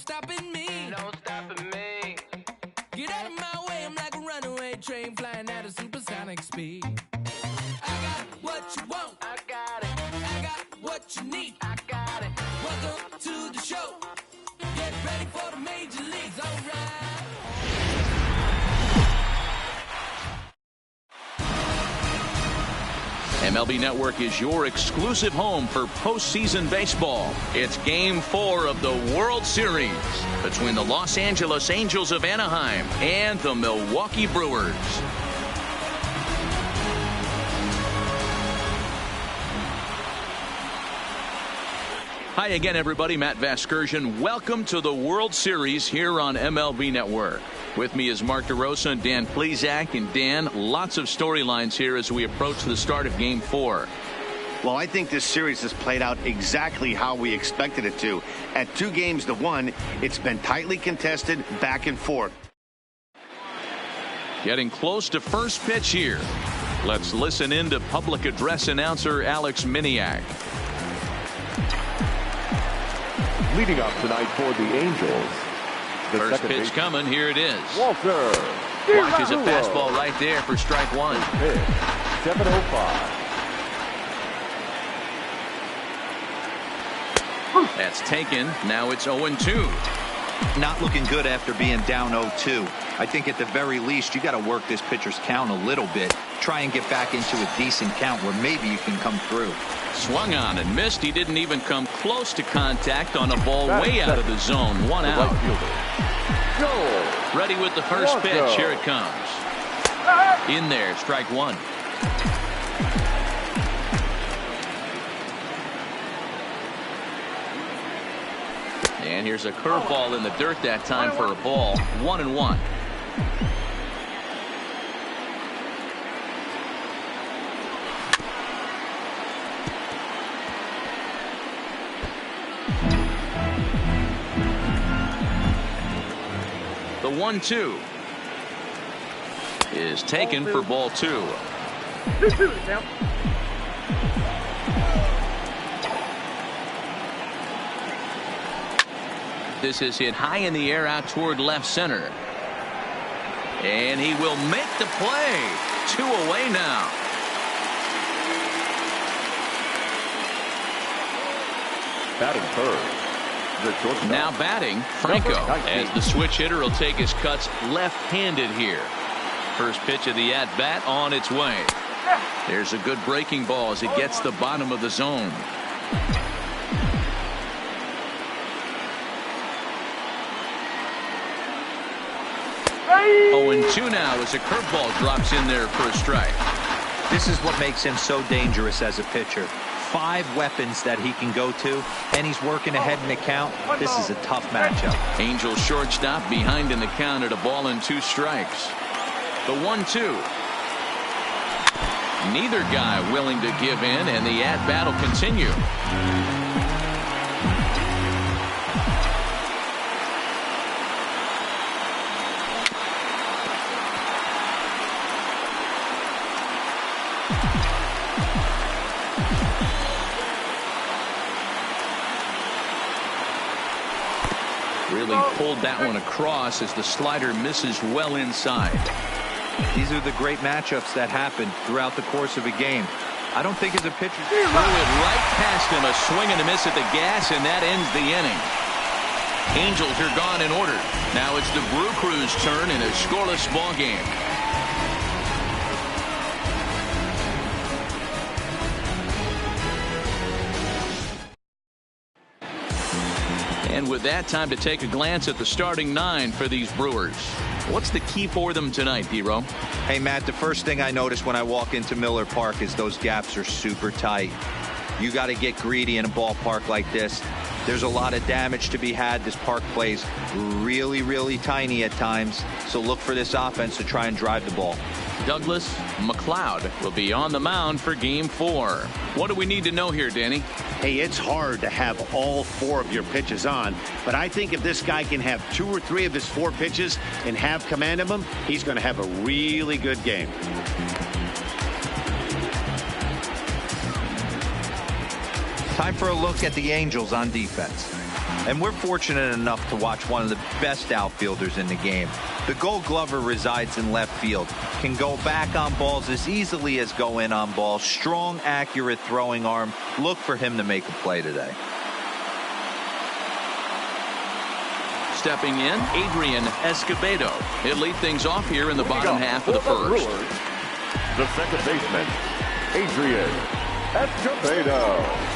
stopping me. No stopping me. Get out of my way, I'm like a runaway train flying at a supersonic speed. I got what you want, I got it. I got what you need. I got it. Welcome to the show. Get ready for the major leagues, alright. MLB Network is your exclusive home for postseason baseball. It's Game 4 of the World Series between the Los Angeles Angels of Anaheim and the Milwaukee Brewers. Hi again, everybody. Matt Vasgersian. Welcome to the World Series here on MLB Network. With me is Mark DeRosa and Dan Plesac. And Dan, lots of storylines here as we approach the start of Game 4. Well, I think this series has played out exactly how we expected it to. At 2-1, it's been tightly contested, back and forth. Getting close to first pitch here. Let's listen in to public address announcer Alex Miniak. Leading up tonight for the Angels. The First pitch coming. Here it is. Walter. Watches a fastball right there for strike one. Pitch, 7:05. That's taken. Now it's 0-2. Not looking good after being down 0-2. I think at the very least you got to work this pitcher's count a little bit. Try and get back into a decent count where maybe you can come through. Swung on and missed. He didn't even come close to contact on a ball way out of the zone. One out. Ready with the first pitch. Here it comes. In there. Strike one. And here's a curveball in the dirt that time for a ball. 1-1. The 1-2 is taken for ball 2. This is hit high in the air out toward left center. And he will make the play. 2 away now. Batting third. Now batting, Franco, as the switch hitter will take his cuts left-handed here. First pitch of the at-bat on its way. There's a good breaking ball as it gets the bottom of the zone. Oh, and 2 now as a curveball drops in there for a strike. This is what makes him so dangerous as a pitcher. 5 weapons that he can go to, and he's working ahead in the count. This is a tough matchup. Angels shortstop behind in the count at 1-2 strikes. The 1-2. Neither guy willing to give in, and the at-bat will continue. Really pulled that one across as the slider misses well inside. These are the great matchups that happen throughout the course of a game. I don't think as a pitcher. Threw it right past him, a swing and a miss at the gas, and that ends the inning. Angels are gone in order. Now it's the Brew Crew's turn in a scoreless ball game. And with that, time to take a glance at the starting 9 for these Brewers. What's the key for them tonight, D-Row? Hey, Matt, the first thing I notice when I walk into Miller Park is those gaps are super tight. You got to get greedy in a ballpark like this. There's a lot of damage to be had. This park plays really, really tiny at times. So look for this offense to try and drive the ball. Douglas McLeod will be on the mound for Game 4. What do we need to know here, Danny? Hey, it's hard to have all 4 of your pitches on, but I think if this guy can have 2 or 3 of his 4 pitches and have command of them, he's going to have a really good game. Time for a look at the Angels on defense. And we're fortunate enough to watch one of the best outfielders in the game. The Gold Glover resides in left field, can go back on balls as easily as go in on balls. Strong, accurate throwing arm. Look for him to make a play today. Stepping in, Adrian Escobedo. He'll lead things off here in the bottom half of the first. The second baseman, Adrian Escobedo.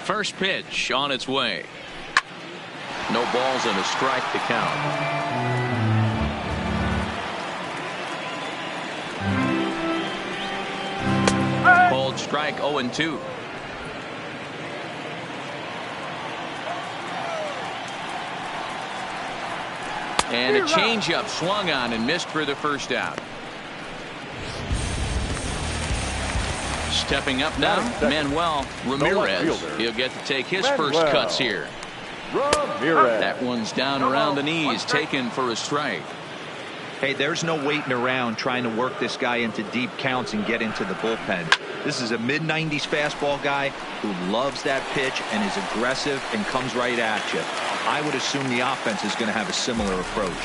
First pitch on its way. No balls and a strike to count. Called strike 0-2. And a changeup swung on and missed for the first out. Stepping up now, Manuel Ramirez. He'll get to take his first cuts here. That one's down around the knees, taken for a strike. Hey, there's no waiting around trying to work this guy into deep counts and get into the bullpen. This is a mid-90s fastball guy who loves that pitch and is aggressive and comes right at you. I would assume the offense is going to have a similar approach.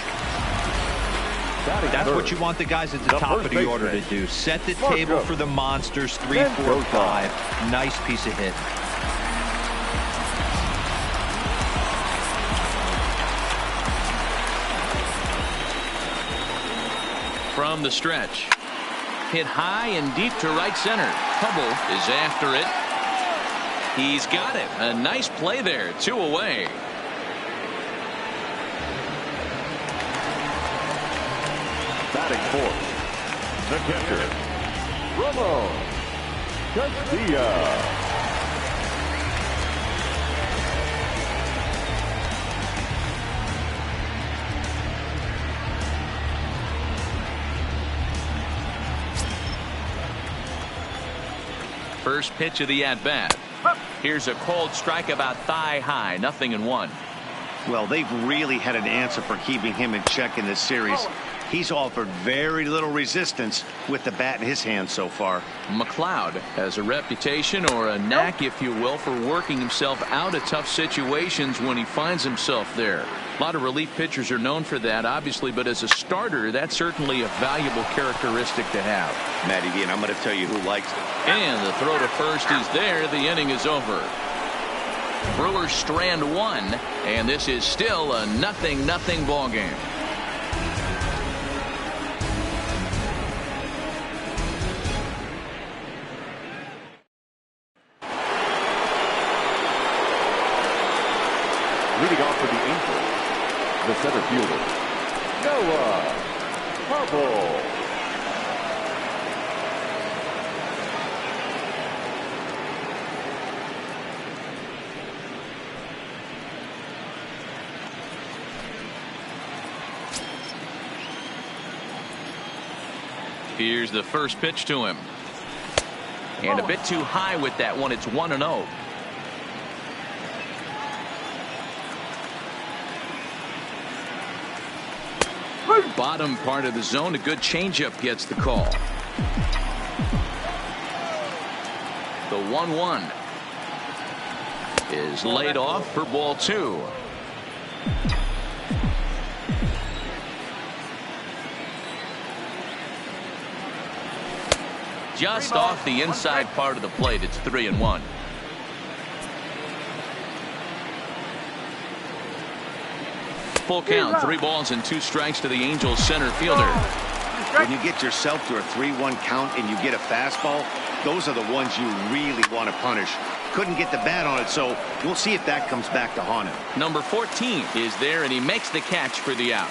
That's what you want the guys at the top of the order to do. Set the table for the monsters. 3, 4, 5. Nice piece of hit. From the stretch. Hit high and deep to right center. Hubble is after it. He's got it. A nice play there. 2 away. Batting fourth, the catcher, Ramon Castilla. First pitch of the at-bat. Here's a cold strike about thigh high. 0-1. Well, they've really had an answer for keeping him in check in this series. He's offered very little resistance with the bat in his hand so far. McLeod has a reputation, or a knack if you will, for working himself out of tough situations when he finds himself there. A lot of relief pitchers are known for that, obviously, but as a starter, that's certainly a valuable characteristic to have. Matty D, and I'm going to tell you who likes it. And the throw to first is there. The inning is over. Brewers strand 1, and this is still a 0-0 ball game. Leading off for the Angels, the center fielder, Noah Hubble. Here's the first pitch to him. And a bit too high with that one. It's 1-0. Bottom part of the zone. A good changeup gets the call. The 1-1 is laid off for ball 2. Just off the inside part of the plate. It's 3-1. Full count. 3 balls and 2 strikes to the Angels center fielder. When you get yourself to a 3-1 count and you get a fastball, those are the ones you really want to punish. Couldn't get the bat on it, so we'll see if that comes back to haunt him. Number 14 is there, and he makes the catch for the out.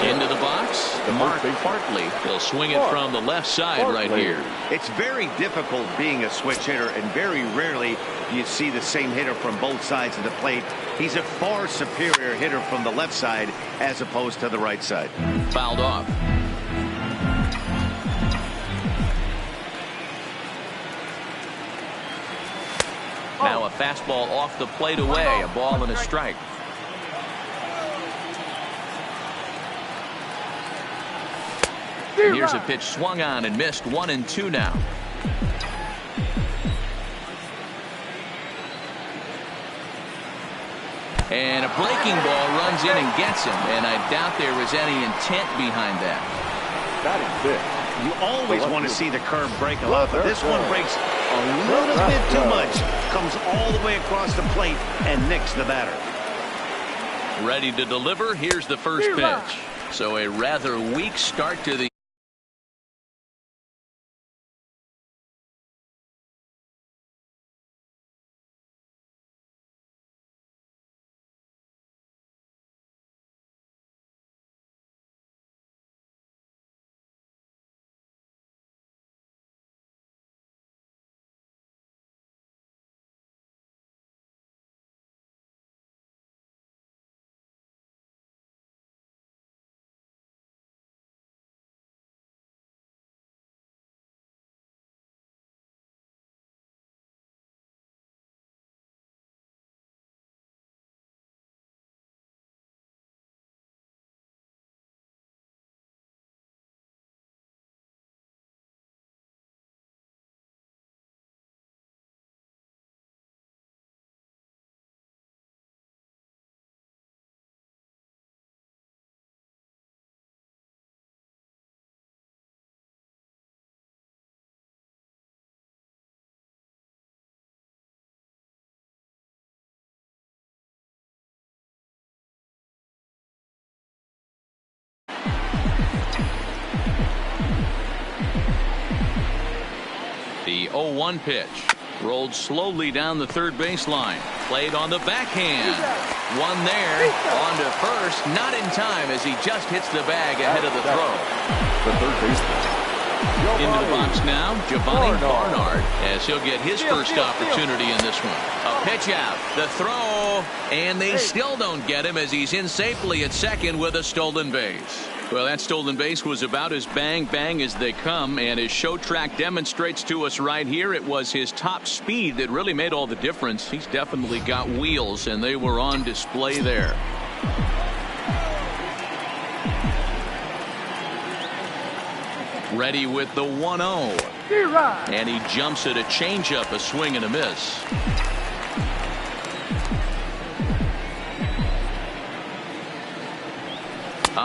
Into the box, Mark Bartley. He'll swing it from the left side right here. It's very difficult being a switch hitter, and very rarely you see the same hitter from both sides of the plate. He's a far superior hitter from the left side as opposed to the right side. Fouled off. Now a fastball off the plate away. A ball and a strike. And here's a pitch swung on and missed. 1-2 now. And a breaking ball runs in and gets him. And I doubt there was any intent behind that. You always want to see the curve break a lot, but this one breaks a little bit too much. Comes all the way across the plate and nicks the batter. Ready to deliver. Here's the first pitch. So a rather weak start to the The 0-1 pitch. Rolled slowly down the third baseline. Played on the backhand. One there. On to first. Not in time as he just hits the bag ahead of the throw. The third baseman. Into the box now, Giovanni Barnard, as he'll get his first opportunity in this one. A pitch out, the throw, and they still don't get him as he's in safely at second with a stolen base. Well, that stolen base was about as bang as they come, and his show track demonstrates to us right here it was his top speed that really made all the difference. He's definitely got wheels, and they were on display there. Ready with the 1-0. And he jumps at a changeup, a swing and a miss.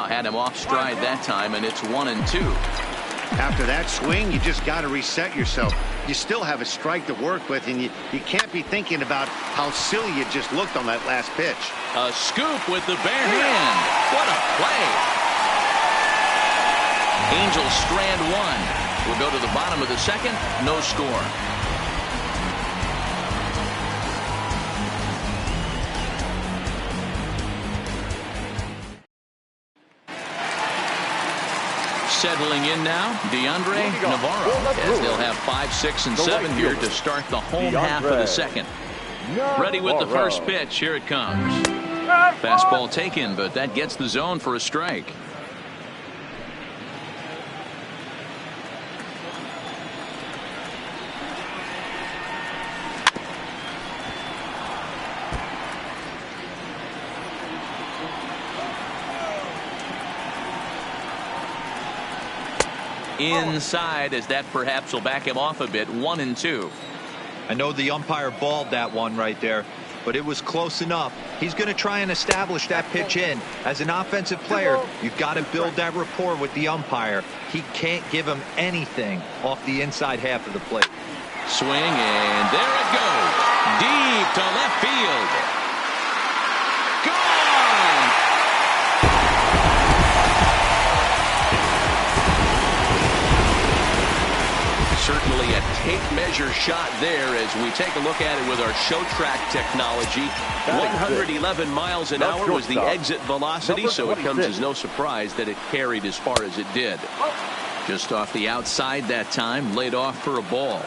Had him off stride that time, and it's 1-2. After that swing, you just got to reset yourself. You still have a strike to work with, and you can't be thinking about how silly you just looked on that last pitch. A scoop with the bare hand. What a play. Angels strand one. We'll go to the bottom of the second. No score. Settling in now, DeAndre Navarro, as they'll have 5, 6, and 7 here to start the home half of the second. Ready with the first pitch. Here it comes. Fastball taken, but that gets the zone for a strike. Inside, as that perhaps will back him off a bit. 1-2. I know the umpire balled that one right there, but it was close enough. He's going to try and establish that pitch in. As an offensive player, you've got to build that rapport with the umpire. He can't give him anything off the inside half of the plate. Swing, and there it goes. Deep to left field. Gone! Certainly a tape measure shot there as we take a look at it with our show track technology. 111 miles an hour was the exit velocity, so it comes as no surprise that it carried as far as it did. Just off the outside that time, laid off for a ball.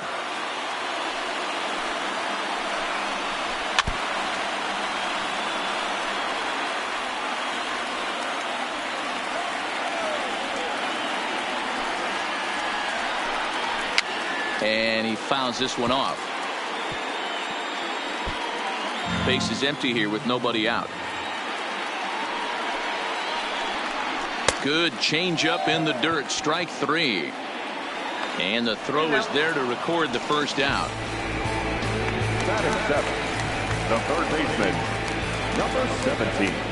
And he fouls this one off. Base is empty here with nobody out. Good changeup in the dirt. Strike three. And the throw is there to record the first out. Batting seventh, the third baseman, number 17.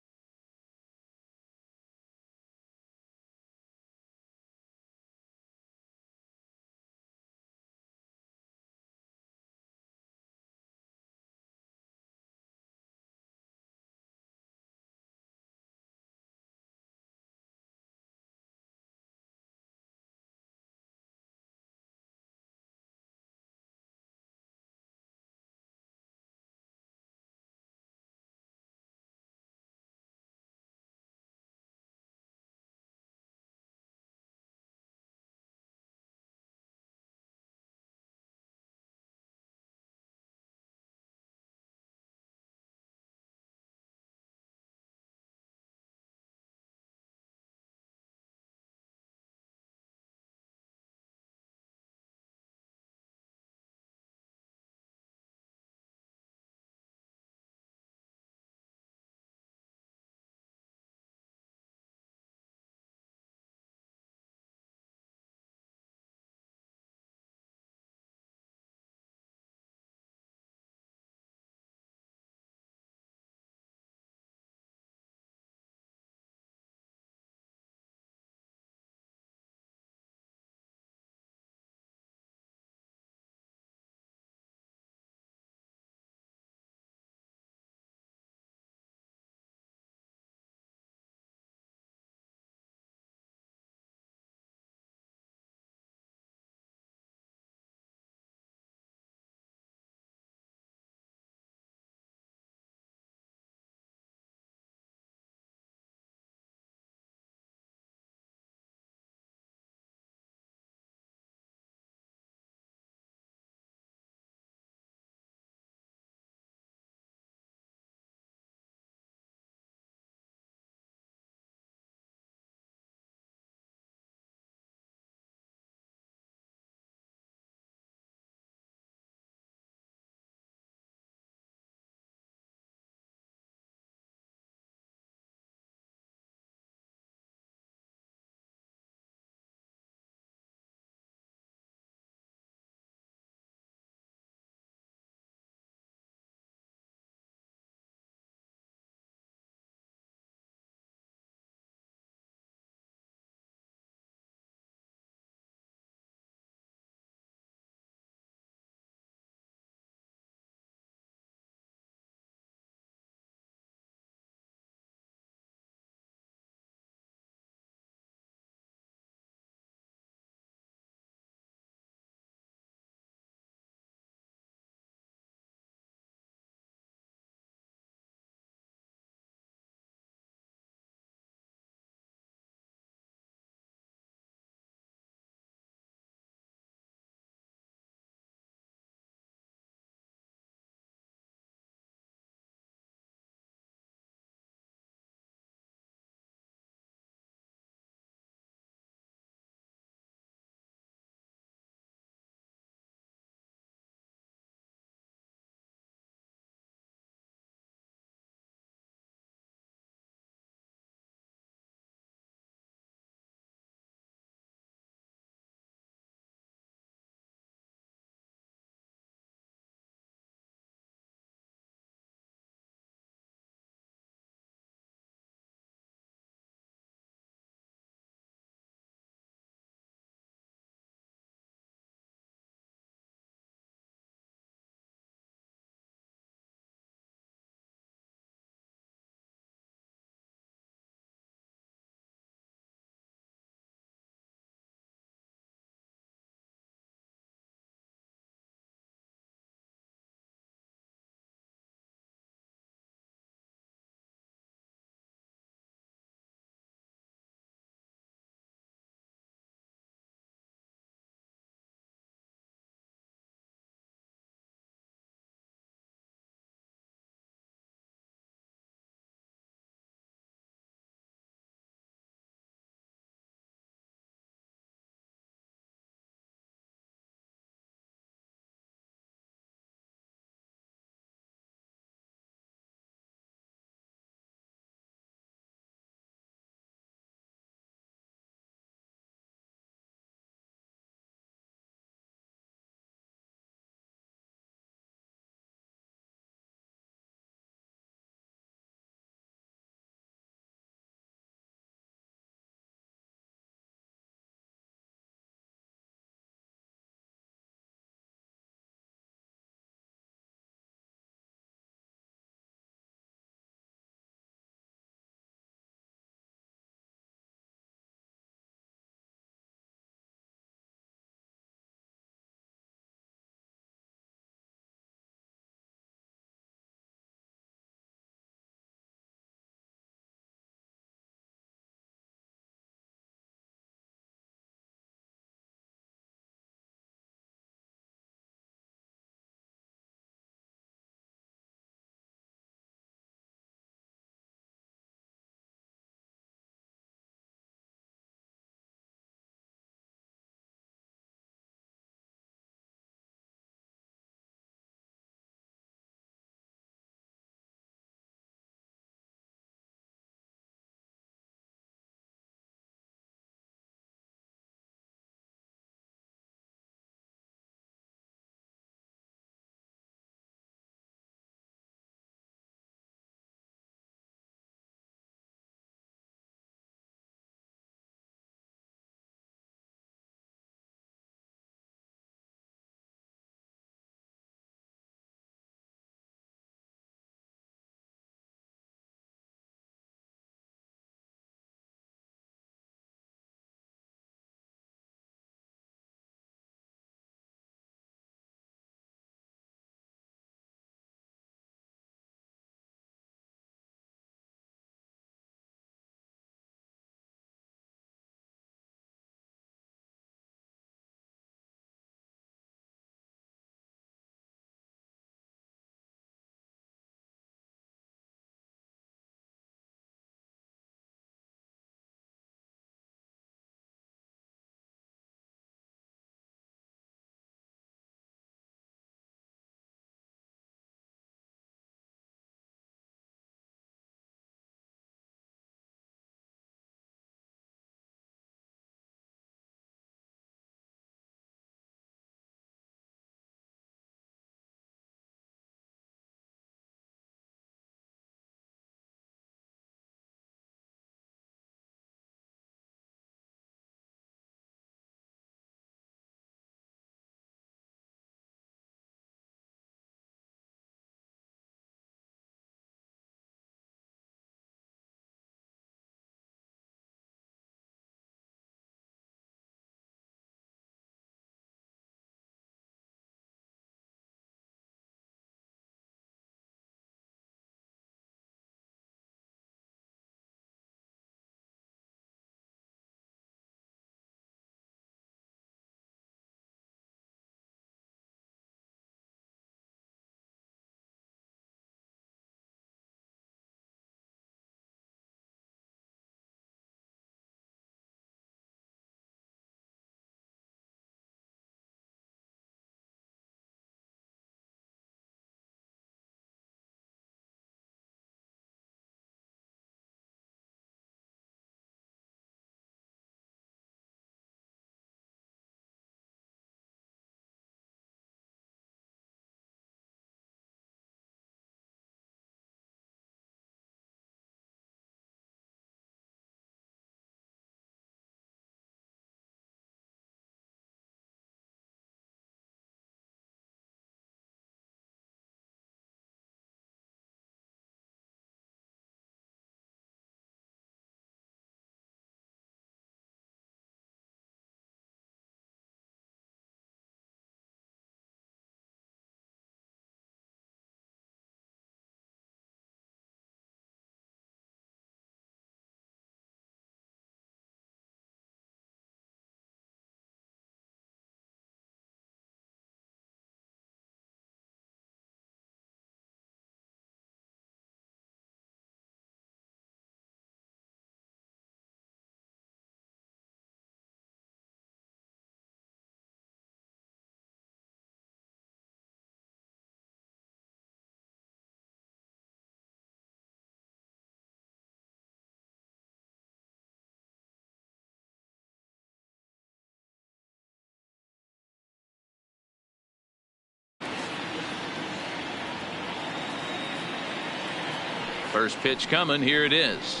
First pitch coming. Here it is.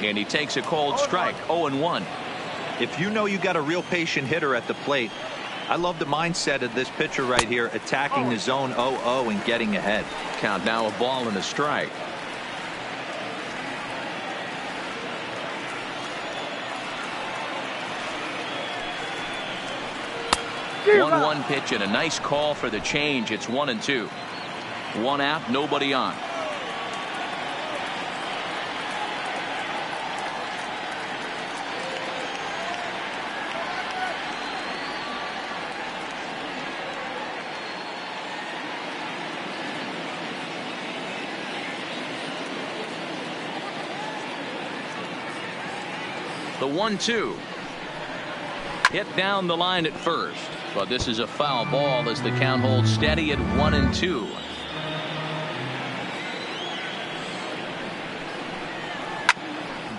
And he takes a cold strike. 0-1. If you know you got a real patient hitter at the plate, I love the mindset of this pitcher right here, attacking the zone 0-0 and getting ahead. Count now, a ball and a strike. 1-1 pitch and a nice call for the change. It's 1-2. One out, nobody on. The 1-2. Hit down the line at first, but this is a foul ball as the count holds steady at 1-2.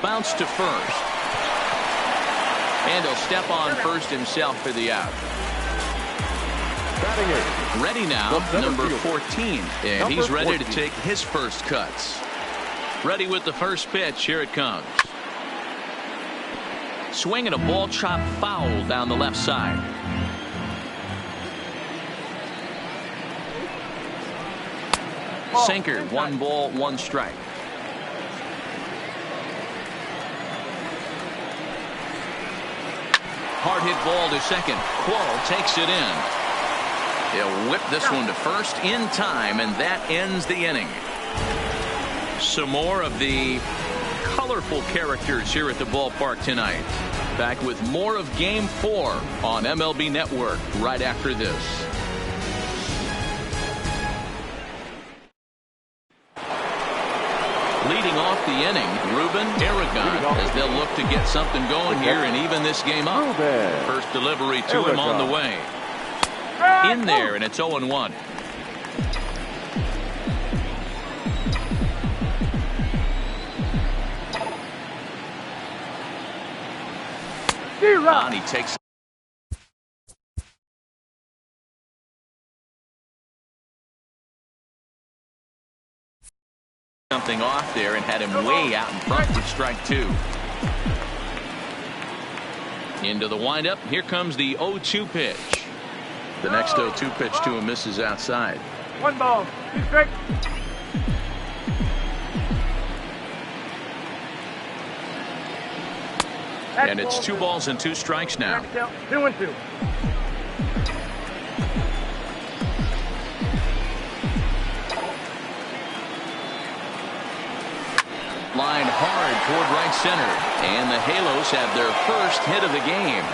Bounce to first. And he'll step on first himself for the out. Ready now, number 14. And he's ready to take his first cuts. Ready with the first pitch. Here it comes. Swinging a ball chop foul down the left side. Sinker, 1 ball, 1 strike. Hard hit ball to second. Quall takes it in. He'll whip this one to first in time, and that ends the inning. Some more of the colorful characters here at the ballpark tonight. Back with more of Game 4 on MLB Network right after this. Leading off the inning, Ruben Aragon, as they'll look to get something going here and even this game up. First delivery to him on the way. In there, and it's 0-1. On he takes something off there and had him way out in front for strike 2. Into the windup. Here comes the 0-2 pitch. The next 0-2 pitch to him misses outside. 1 ball, 2 strikes. And it's 2 balls and 2 strikes now. 2-2. Line hard toward right center. And the Halos have their first hit of the game.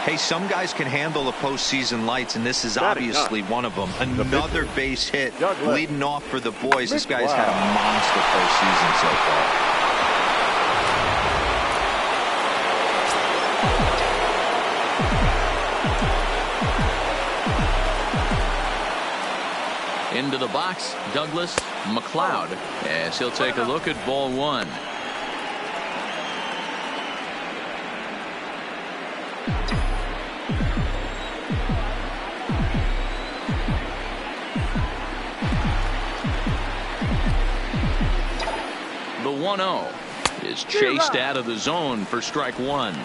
Hey, some guys can handle the postseason lights, and this is obviously one of them. Another base hit leading off for the boys. This guy's had a monster postseason so far. Into the box, Douglas McLeod, as he'll take a look at ball 1. The 1-0 is chased out of the zone for strike 1.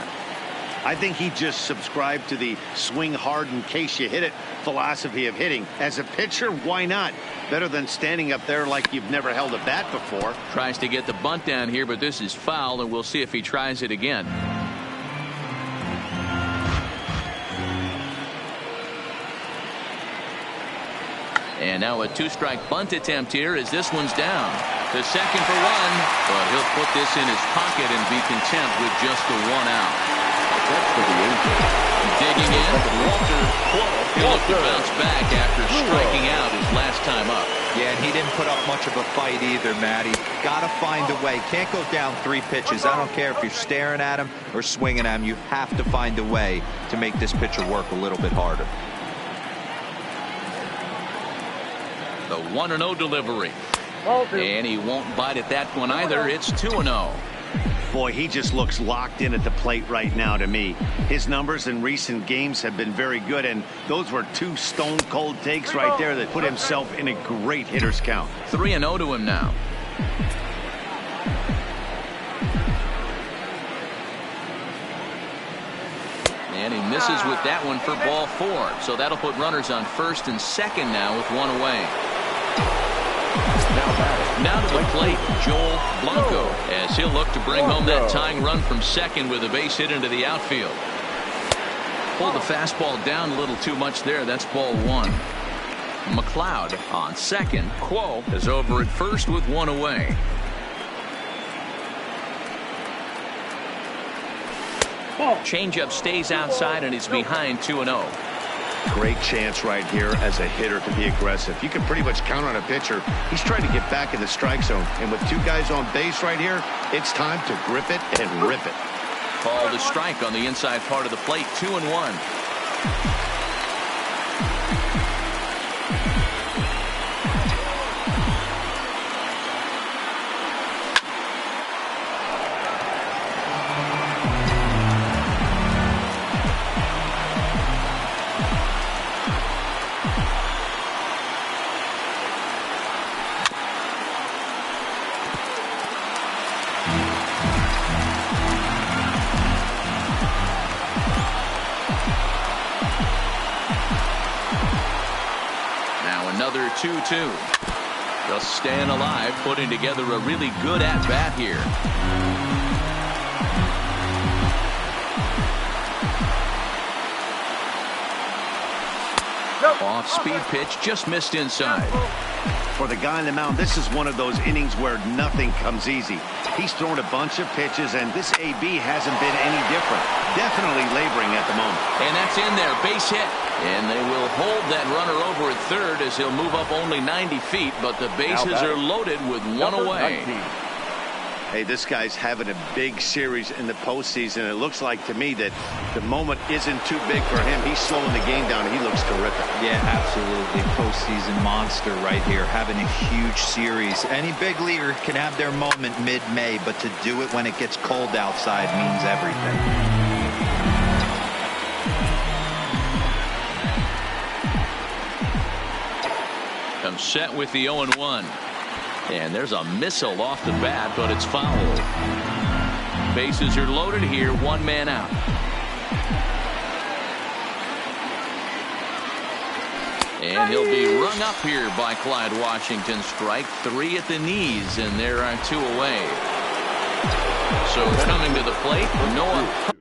I think he just subscribed to the swing hard in case you hit it philosophy of hitting. As a pitcher, why not? Better than standing up there like you've never held a bat before. Tries to get the bunt down here, but this is foul, and we'll see if he tries it again. And now a 2-strike bunt attempt here as this one's down. To second for 1, but he'll put this in his pocket and be content with just the 1 out. That's for the Angels. Digging in, Walter Quall. He'll look to bounce back after striking out his last time up. Yeah, and he didn't put up much of a fight either, Matty. Got to find a way. Can't go down 3 pitches. I don't care if you're staring at him or swinging at him. You have to find a way to make this pitcher work a little bit harder. The 1-0 delivery. And he won't bite at that one either. It's 2-0. Boy, he just looks locked in at the plate right now to me. His numbers in recent games have been very good, and those were two stone-cold takes right there that put himself in a great hitter's count. 3-0 to him now. And he misses with that one for ball 4. So that'll put runners on first and second now with one away. Now to the plate, Joel Blanco, as he'll look to bring home that tying run from second with a base hit into the outfield. Pulled the fastball down a little too much there. That's ball 1. McLeod on second. Quo is over at first with one away. Changeup stays outside and is behind 2-0. Great chance right here as a hitter to be aggressive. You can pretty much count on a pitcher. He's trying to get back in the strike zone. And with two guys on base right here, it's time to grip it and rip it. Called a strike on the inside part of the plate. 2-1. Another 2-2. Just staying alive, putting together a really good at-bat here. Off-speed pitch, just missed inside. For the guy on the mound, this is one of those innings where nothing comes easy. He's thrown a bunch of pitches, and this AB hasn't been any different. Definitely laboring at the moment. And that's in there, base hit. And they will hold that runner over at third as he'll move up only 90 feet, but the bases are loaded with one away. 19. Hey, this guy's having a big series in the postseason. It looks like to me that the moment isn't too big for him. He's slowing the game down, and he looks terrific. Yeah, absolutely. Postseason monster right here, having a huge series. Any big leaguer can have their moment mid-May, but to do it when it gets cold outside means everything. Comes set with the 0-1. And there's a missile off the bat, but it's foul. Bases are loaded here, one man out. And he'll be rung up here by Clyde Washington. Strike 3 at the knees, and there are 2 away. So coming to the plate, Noah,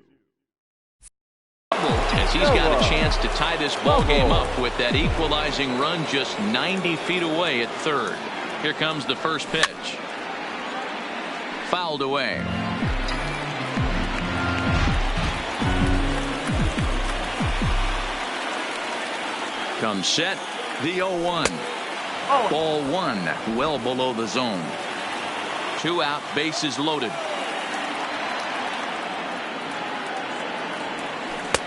as he's got a chance to tie this ball game up with that equalizing run just 90 feet away at third. Here comes the first pitch. Fouled away. Comes set, the 0-1. Ball 1, well below the zone. 2 out, bases loaded.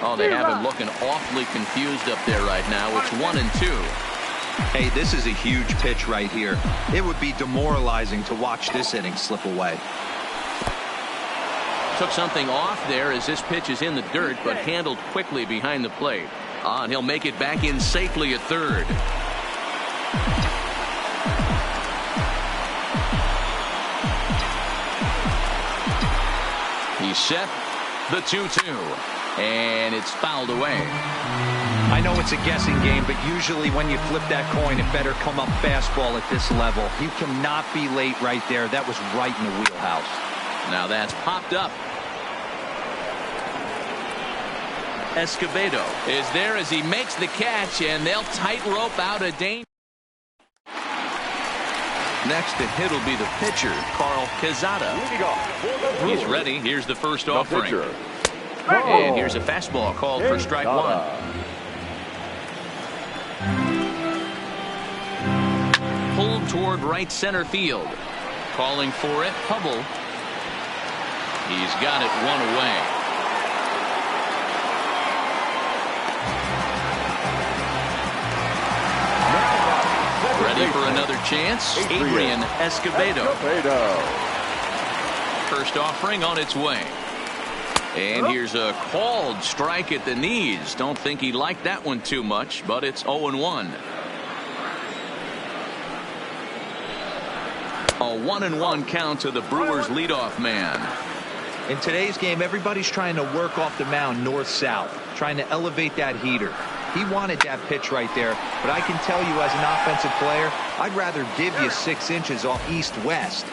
Oh, they have him looking awfully confused up there right now. It's 1-2. Hey, this is a huge pitch right here. It would be demoralizing to watch this inning slip away. Took something off there as this pitch is in the dirt, but handled quickly behind the plate. And he'll make it back in safely at third. He's set, the 2-2. And it's fouled away. I know it's a guessing game, but usually when you flip that coin, it better come up fastball at this level. You cannot be late right there. That was right in the wheelhouse. Now that's popped up. Escobedo is there as he makes the catch, and they'll tightrope out a danger. Next to hit will be the pitcher, Carl Quezada. He's ready. Here's the first offering. And here's a fastball called for strike 1. Pulled toward right center field. Calling for it, Hubble. He's got it one away. Ready for another chance, Adrian Escobedo. First offering on its way. And here's a called strike at the knees. Don't think he liked that one too much, but it's 0-1. A 1-1 count to the Brewers leadoff man. In today's game, everybody's trying to work off the mound north-south, trying to elevate that heater. He wanted that pitch right there, but I can tell you as an offensive player, I'd rather give you 6 inches off east-west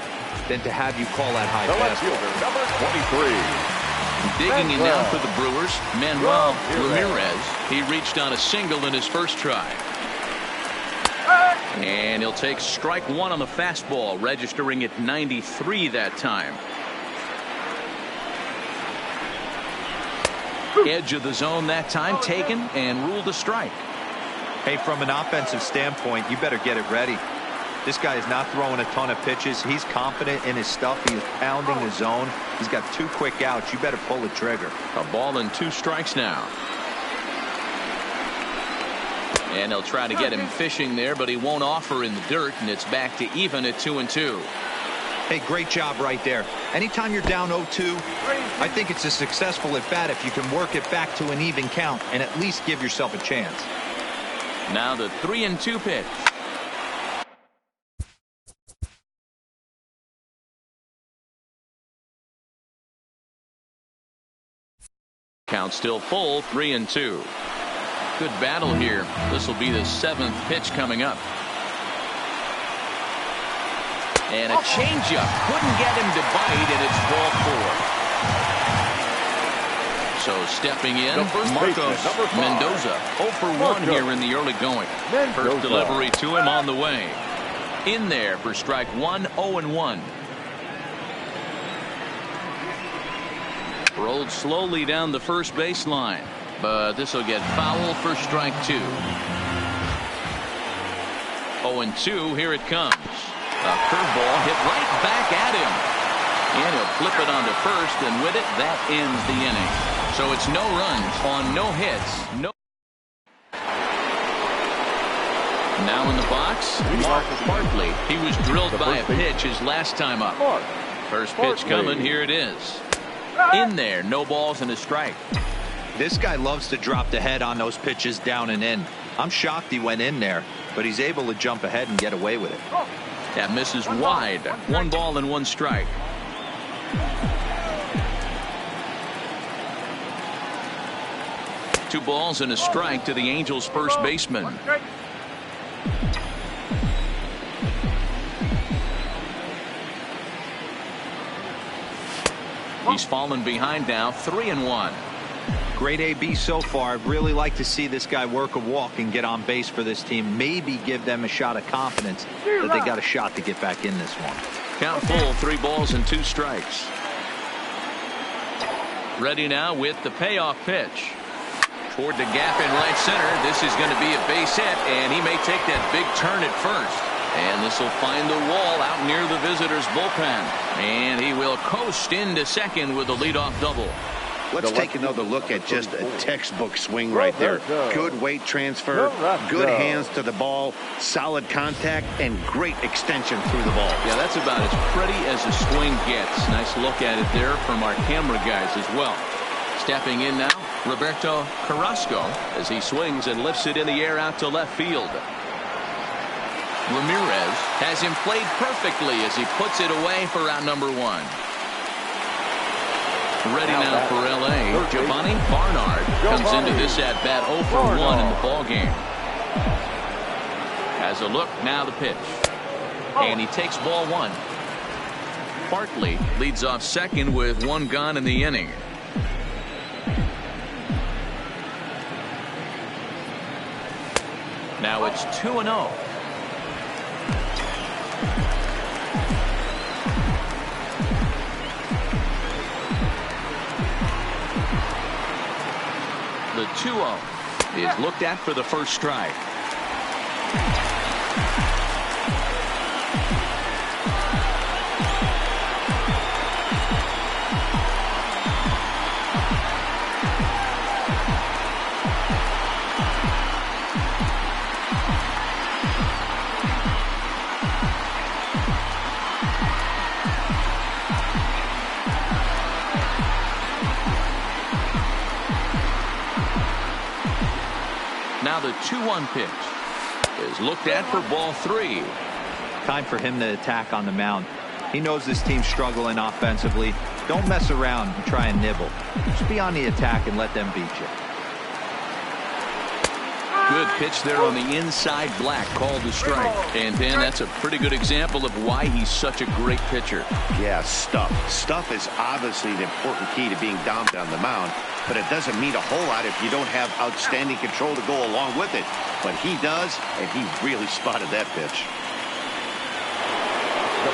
than to have you call that high fastball. Number 23. Digging in now for the Brewers, Manuel Ramirez. He reached on a single in his first try. And he'll take strike one on the fastball, registering at 93 that time. Edge of the zone that time taken and ruled a strike. Hey, from an offensive standpoint, you better get it ready. This guy is not throwing a ton of pitches. He's confident in his stuff. He is pounding the zone. He's got 2 quick outs. You better pull the trigger. A ball and 2 strikes now. And they'll try to get him fishing there, but he won't offer in the dirt, and it's back to even at 2-2. Hey, great job right there. Anytime you're down 0-2, I think it's a successful at bat if you can work it back to an even count and at least give yourself a chance. Now the 3-2 pitch. Count still full, 3-2. Good battle here. This will be the 7th pitch coming up. And a changeup. Couldn't get him to bite, and it's ball 4. So stepping in, Marcos Mendoza. 0 for 1 here in the early going. First delivery to him on the way. In there for strike 1, 0-1. Rolled slowly down the first baseline, but this will get foul for strike 2. 0-2, here it comes. A curveball hit right back at him. And he'll flip it onto first, and with it, that ends the inning. So it's no runs on no hits. No. Now in the box, Mark Barkley. He was drilled by a pitch his last time up. First pitch coming, here it is. In there, no balls and a strike. This guy loves to drop the head on those pitches down and in. I'm shocked he went in there, but he's able to jump ahead and get away with it. That misses wide. 1 ball and 1 strike. Two balls and a strike to the Angels' first baseman. He's fallen behind now, 3-1. Great AB so far. I'd really like to see this guy work a walk and get on base for this team. Maybe give them a shot of confidence that they got a shot to get back in this one. Count full, 3 balls and 2 strikes. Ready now with the payoff pitch. Toward the gap in right center. This is going to be a base hit, and he may take that big turn at first. And this will find the wall out near the visitors' bullpen. And he will coast into second with a leadoff double. Let's take another look at just a textbook swing right there. Good weight transfer, good hands to the ball, solid contact, and great extension through the ball. Yeah, that's about as pretty as a swing gets. Nice look at it there from our camera guys as well. Stepping in now, Roberto Carrasco, as he swings and lifts it in the air out to left field. Ramirez has him played perfectly as he puts it away for out number 1. Ready now for L.A. Giovanni Barnard comes into this at bat 0 for 1 in the ball game. Has a look, now the pitch. And he takes ball 1. Barkley leads off second with 1 gone in the inning. Now it's 2-0. The 2-0 is looked at for the first strike. Now the 2-1 pitch is looked at for ball 3. Time for him to attack on the mound. He knows this team's struggling offensively. Don't mess around and try and nibble. Just be on the attack and let them beat you. Good pitch there on the inside, Black called to strike. And Dan, that's a pretty good example of why he's such a great pitcher. Yeah, stuff is obviously the important key to being dominant on the mound, but it doesn't mean a whole lot if you don't have outstanding control to go along with it. But he does, and he really spotted that pitch.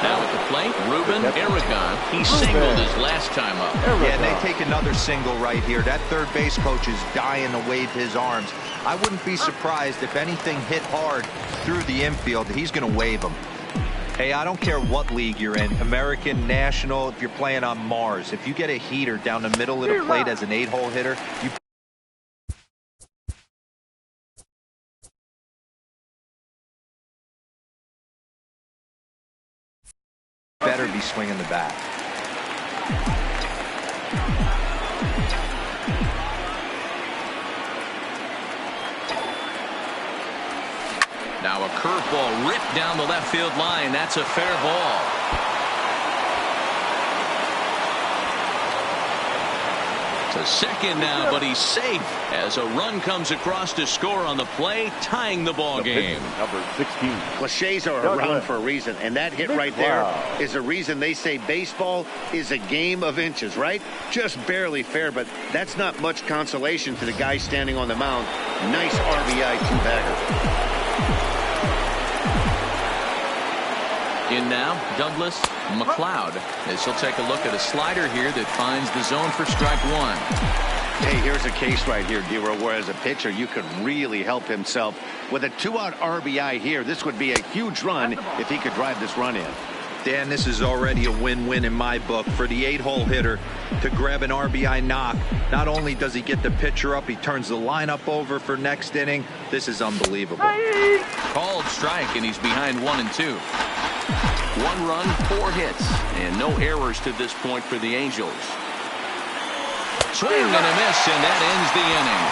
Now at the plate, Ruben Aragon. He singled his last time up. Yeah, and they take another single right here. That third base coach is dying to wave his arms. I wouldn't be surprised if anything hit hard through the infield. He's going to wave them. Hey, I don't care what league you're in, American, National, if you're playing on Mars. If you get a heater down the middle of the plate as an 8-hole hitter, you better be swinging the bat. Now a curveball ripped down the left field line. That's a fair ball. To second now, but he's safe as a run comes across to score on the play, tying the ball game. Number 16. Cliches are around for a reason, and that hit right there is a reason they say baseball is a game of inches, right? Just barely fair, but that's not much consolation to the guy standing on the mound. Nice RBI two-bagger. In now, Douglas McLeod, as he'll take a look at a slider here that finds the zone for strike 1. Hey, here's a case right here, D-Row, where as a pitcher you could really help himself. With a 2-out RBI here, this would be a huge run if he could drive this run in. Dan, this is already a win-win in my book for the 8-hole hitter to grab an RBI knock. Not only does he get the pitcher up, he turns the lineup over for next inning. This is unbelievable. Called strike, and he's behind 1 and 2. 1 run, 4 hits, and no errors to this point for the Angels. Swing and a miss, and that ends the inning.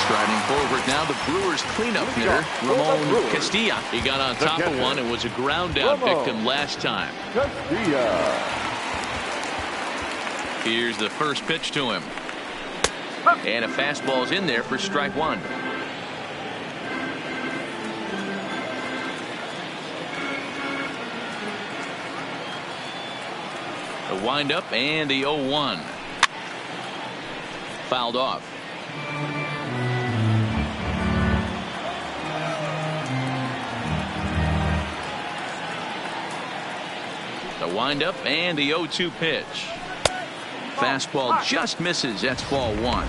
Striding forward now, the Brewers cleanup hitter, Ramon Castilla. He got on top of one and was a ground down victim last time. Here's the first pitch to him. And a fastball's in there for strike 1. The windup and the 0-1. Fouled off. The windup and the 0-2 pitch. Fastball just misses. That's ball 1.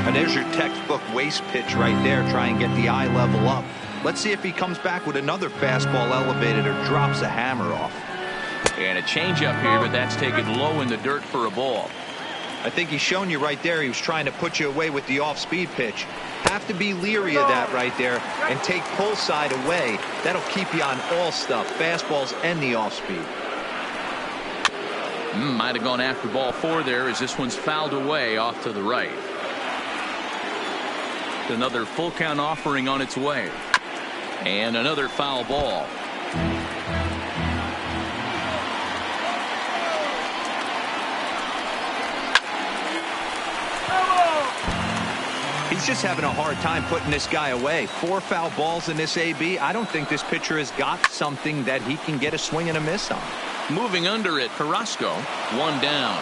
And there's your textbook waste pitch right there. Try and get the eye level up. Let's see if he comes back with another fastball elevated or drops a hammer off. And a changeup here, but that's taken low in the dirt for a ball. I think he's shown you right there. He was trying to put you away with the off-speed pitch. Have to be leery of that right there and take pull side away. That'll keep you on all stuff, fastballs and the off-speed. Might have gone after ball 4 there as this one's fouled away off to the right. Another full count offering on its way. And another foul ball. He's just having a hard time putting this guy away. 4 foul balls in this AB. I don't think this pitcher has got something that he can get a swing and a miss on. Moving under it, Carrasco, 1 down.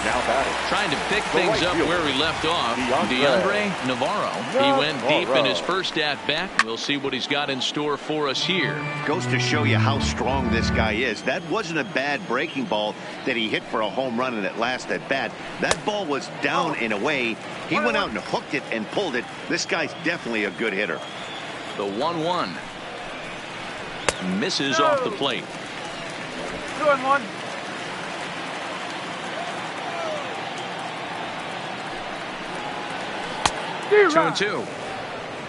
Now batting. Trying to pick things up where he left off. DeAndre Navarro. He went deep in his first at-bat. We'll see what he's got in store for us here. Goes to show you how strong this guy is. That wasn't a bad breaking ball that he hit for a home run in that last at-bat. That ball was down and away. He went out and hooked it and pulled it. This guy's definitely a good hitter. The 1-1. Misses off the plate. 2-1. 2-2.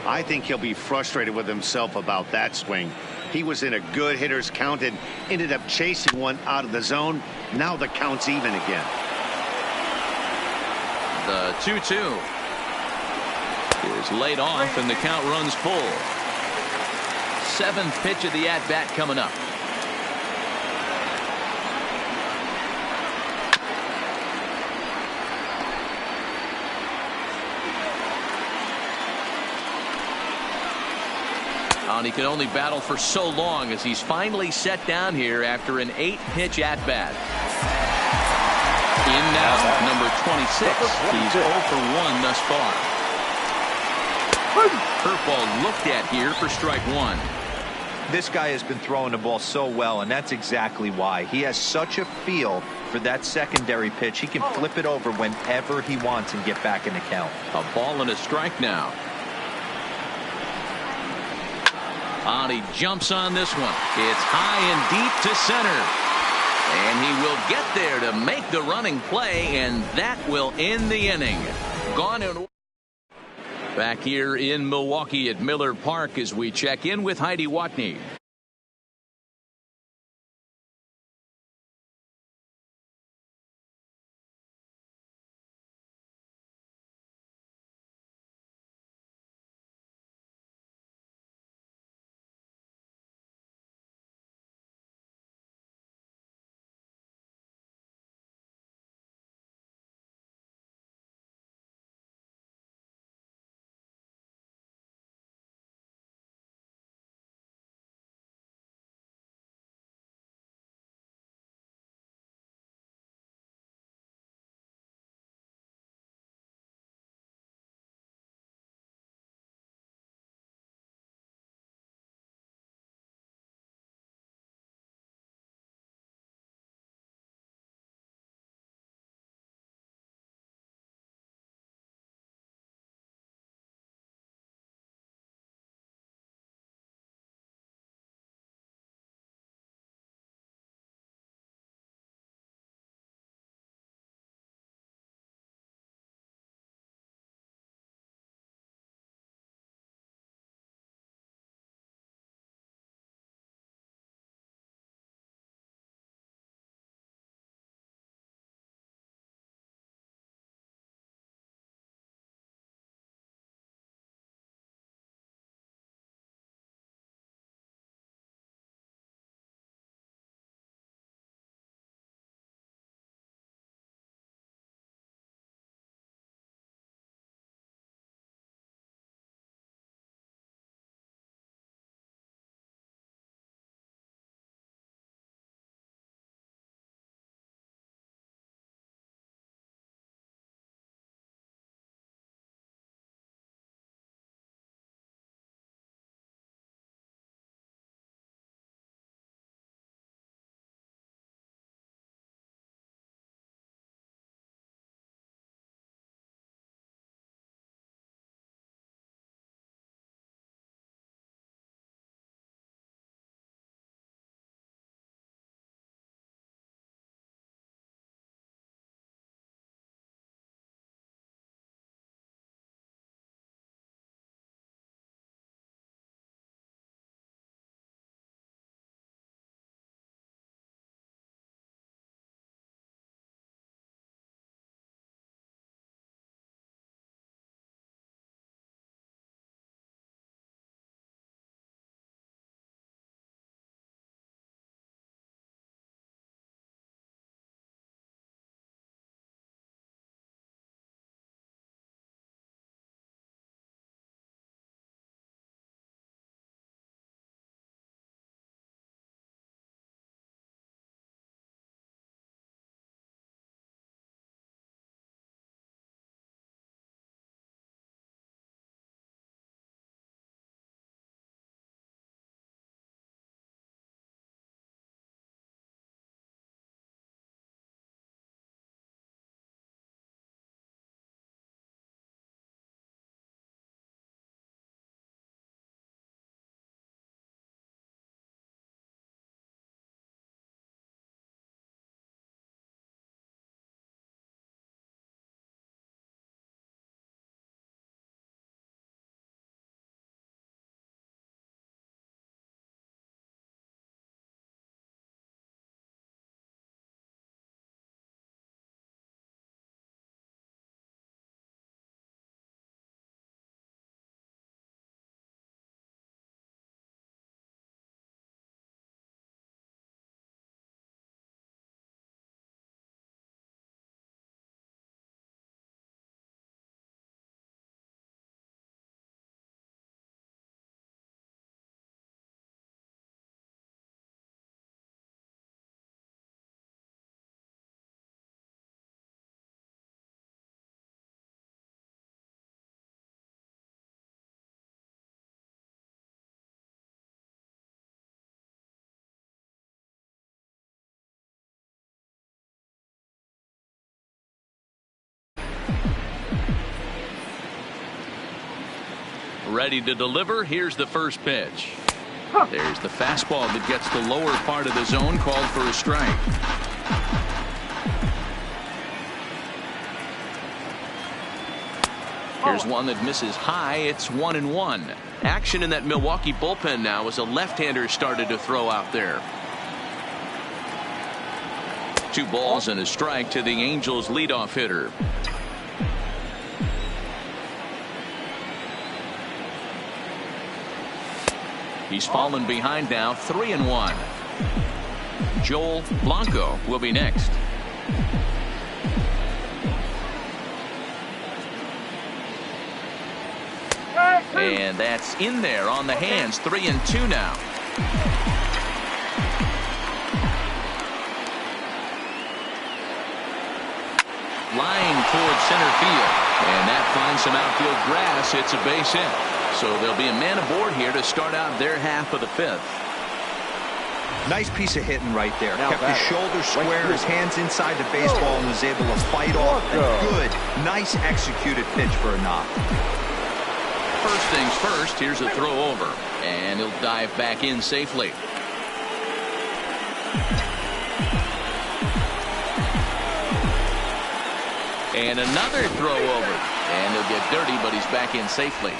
I think he'll be frustrated with himself about that swing. He was in a good hitter's count and ended up chasing one out of the zone. Now the count's even again. The 2-2 is laid off, and the count runs full. Seventh pitch of the at-bat coming up. And he can only battle for so long as he's finally set down here after an 8-pitch at-bat. In now, number 26. He's 0 for 1 thus far. Curveball looked at here for strike one. This guy has been throwing the ball so well, and that's exactly why. He has such a feel for that secondary pitch. He can flip it over whenever he wants and get back in the count. A ball and a strike now. And he jumps on this one. It's high and deep to center. And he will get there to make the running play, and that will end the inning. Gone and back here in Milwaukee at Miller Park as we check in with Heidi Watney. Ready to deliver. Here's the first pitch. There's the fastball that gets the lower part of the zone, called for a strike. Here's one that misses high. It's 1-1. Action in that Milwaukee bullpen now as a left-hander started to throw out there. 2 balls and a strike to the Angels leadoff hitter. He's fallen behind now, 3-1. Joel Blanco will be next. And that's in there on the hands. 3-2 now. Line towards center field, and that finds some outfield grass. It's a base hit. So there'll be a man aboard here to start out their half of the 5th. Nice piece of hitting right there. Kept his shoulders square, his hands inside the baseball, and was able to fight off a good, nice executed pitch for a knock. First things first, here's a throw over, and he'll dive back in safely. And another throw over, and he'll get dirty, but he's back in safely.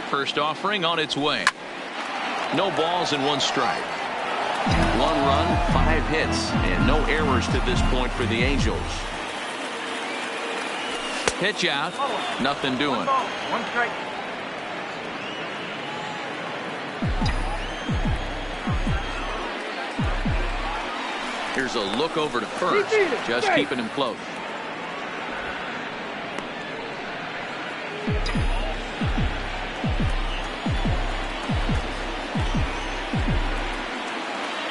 First offering on its way. No balls and 1 strike. 1 run, 5 hits, and no errors to this point for the Angels. Pitch out, nothing doing. 1 strike. Here's a look over to first, just keeping him close.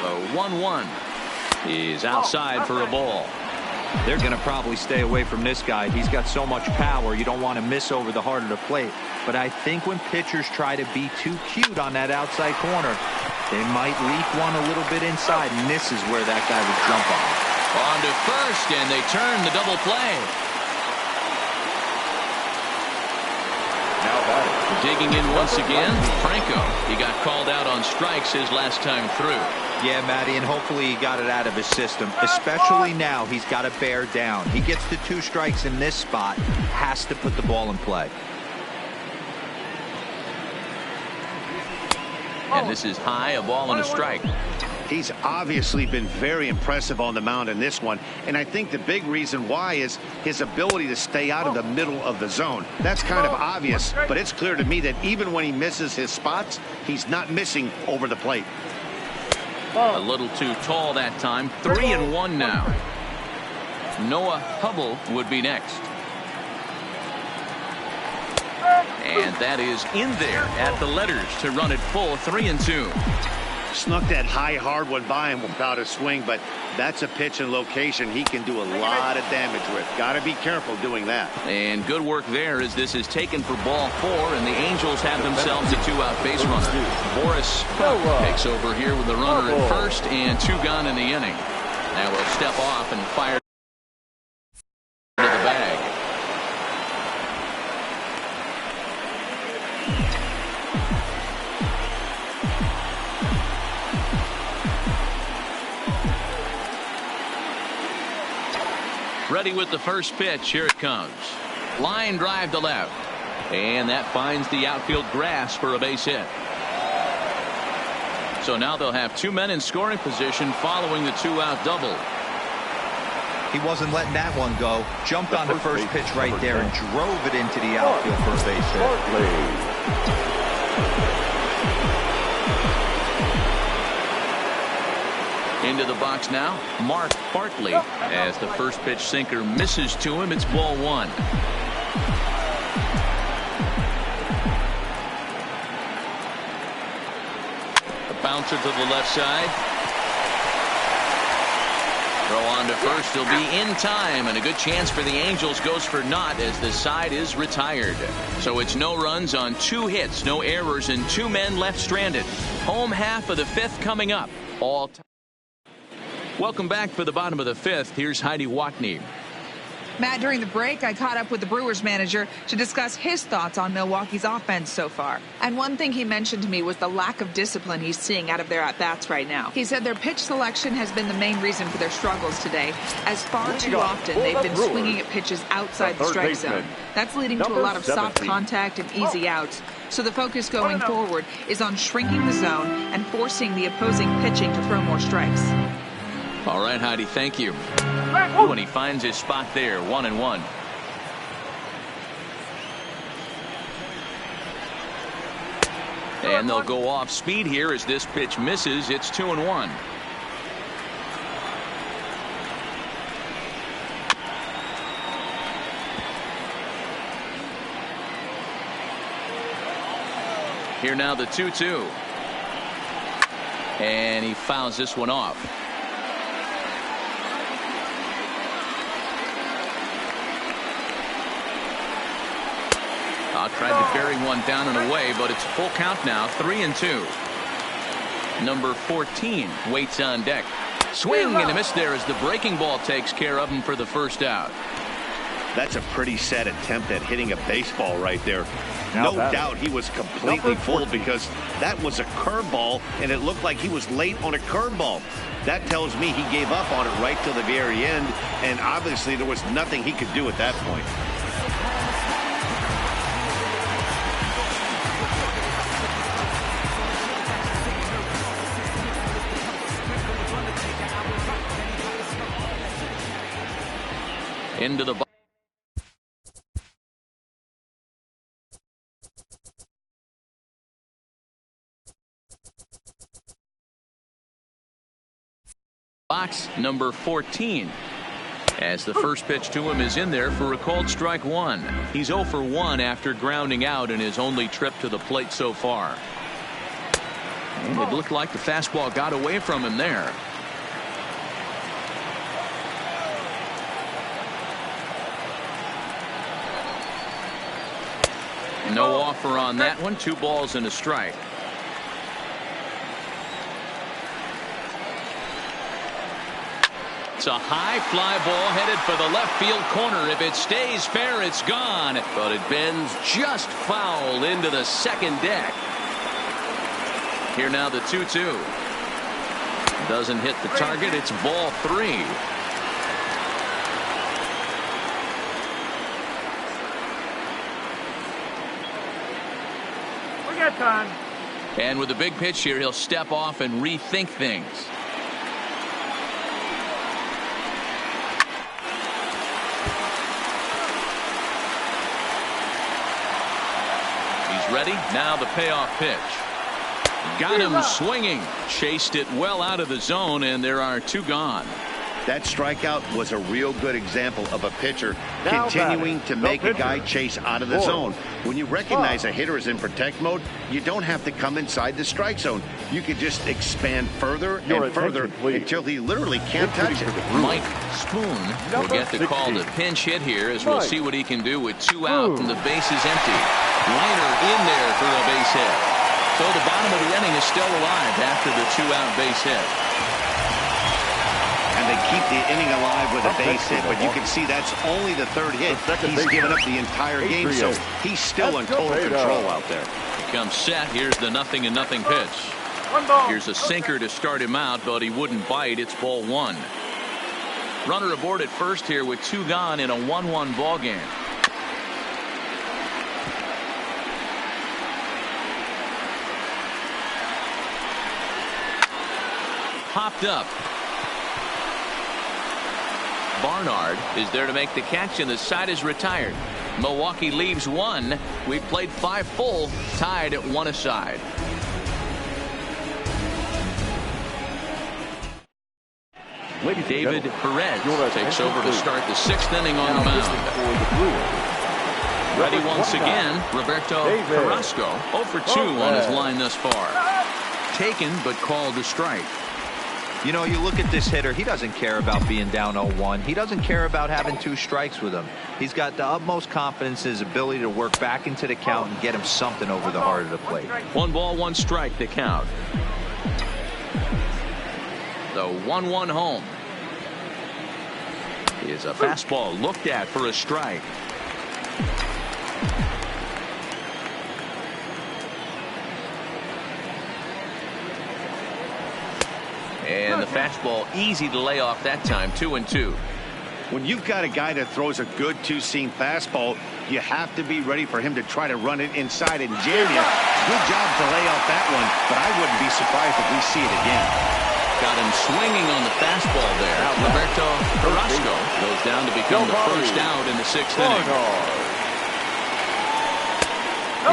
The 1-1 is outside for a ball. They're going to probably stay away from this guy. He's got so much power, you don't want to miss over the heart of the plate. But I think when pitchers try to be too cute on that outside corner, they might leak one a little bit inside, and this is where that guy would jump on. On to first, and they turn the double play. Now batting. Digging in once again, Franco. He got called out on strikes his last time through. Yeah, Matty, and hopefully he got it out of his system. Especially now, he's got to bear down. He gets the 2 strikes in this spot, has to put the ball in play. And this is high, a ball and a strike. He's obviously been very impressive on the mound in this one, and I think the big reason why is his ability to stay out of the middle of the zone. That's kind of obvious, but it's clear to me that even when he misses his spots, he's not missing over the plate. A little too tall that time. 3-1 now. Noah Hubble would be next. And that is in there at the letters to run it full. 3-2. Snuck that high hard one by him without a swing, but that's a pitch and location he can do a lot of damage with. Got to be careful doing that. And good work there as this is taken for ball 4, and the Angels have themselves a 2-out base runner. Boris takes over here with the runner at first and 2 gone in the inning. Now we'll step off and fire to the bag. Ready with the first pitch. Here it comes. Line drive to left. And that finds the outfield grass for a base hit. So now they'll have 2 men in scoring position following the 2-out double. He wasn't letting that one go. Jumped on the first pitch right there and drove it into the outfield for a base hit. Into the box now, Mark Bartley, as the first pitch sinker misses to him. It's ball 1. A bouncer to the left side. Throw on to first. He'll be in time, and a good chance for the Angels goes for naught as the side is retired. So it's no runs on 2 hits, no errors, and 2 men left stranded. Home half of the 5th coming up. All time. Welcome back for the bottom of the fifth. Here's Heidi Watney. Matt, during the break, I caught up with the Brewers manager to discuss his thoughts on Milwaukee's offense so far. And one thing he mentioned to me was the lack of discipline he's seeing out of their at-bats right now. He said their pitch selection has been the main reason for their struggles today, as far too often they've been swinging at pitches outside the strike zone. That's leading to a lot of soft contact and easy outs. So the focus going forward is on shrinking the zone and forcing the opposing pitching to throw more strikes. All right, Heidi, thank you. When he finds his spot there, 1-1. And they'll go off speed here as this pitch misses. It's 2-1. Here now the 2-2. And he fouls this one off. Tried to bury one down and away, but it's full count now, 3-2. Number 14 waits on deck. Swing and a miss there as the breaking ball takes care of him for the first out. That's a pretty sad attempt at hitting a baseball right there. No doubt he was completely fooled because that was a curveball, and it looked like he was late on a curveball. That tells me he gave up on it right till the very end, and obviously there was nothing he could do at that point. Into the box, number 14. As the first pitch to him is in there for a called strike one. He's 0 for 1 after grounding out in his only trip to the plate so far. And it looked like the fastball got away from him there. No offer on that one. 2 balls and a strike. It's a high fly ball headed for the left field corner. If it stays fair, it's gone. But it bends just foul into the second deck. Here now the 2-2. Doesn't hit the target. It's ball 3. Time. And with a big pitch here, he'll step off and rethink things. He's ready. Now the payoff pitch. Got him swinging. Chased it well out of the zone, and there are 2 gone. That strikeout was a real good example of a pitcher continuing to make a guy chase out of the zone. When you recognize a hitter is in protect mode, you don't have to come inside the strike zone. You can just expand further and further until he literally can't touch it. Mike Spoon will get the call to pinch hit here, as we'll see what he can do with 2 out and the base is empty. Liner in there for a base hit. So the bottom of the inning is still alive after the 2-out base hit. And they keep the inning alive with a base hit, but you can see that's only the 3rd hit. He's given up the entire game, so he's still in total control out there. He comes set. Here's the 0-0 pitch. Here's a sinker to start him out, but he wouldn't bite. It's ball 1. Runner aboard at first here with 2 gone in a 1-1 ball game. Popped up. Barnard is there to make the catch, and the side is retired. Milwaukee leaves 1. We've played 5 full, tied at 1 aside. David Perez takes over to start the 6th inning on the mound. Ready once again, Roberto Carrasco, 0 for 2 on his line thus far. Taken, but called a strike. You know, you look at this hitter, he doesn't care about being down 0-1. He doesn't care about having 2 strikes with him. He's got the utmost confidence in his ability to work back into the count and get him something over the heart of the plate. 1 ball, 1 strike, the count. the 1-1 home. Is a fastball looked at for a strike. And the fastball easy to lay off that time. 2-2. When you've got a guy that throws a good two-seam fastball, you have to be ready for him to try to run it inside and jam you. Good job to lay off that one, but I wouldn't be surprised if we see it again. Got him swinging on the fastball there. Roberto Carrasco goes down to become the first out in the 6th inning.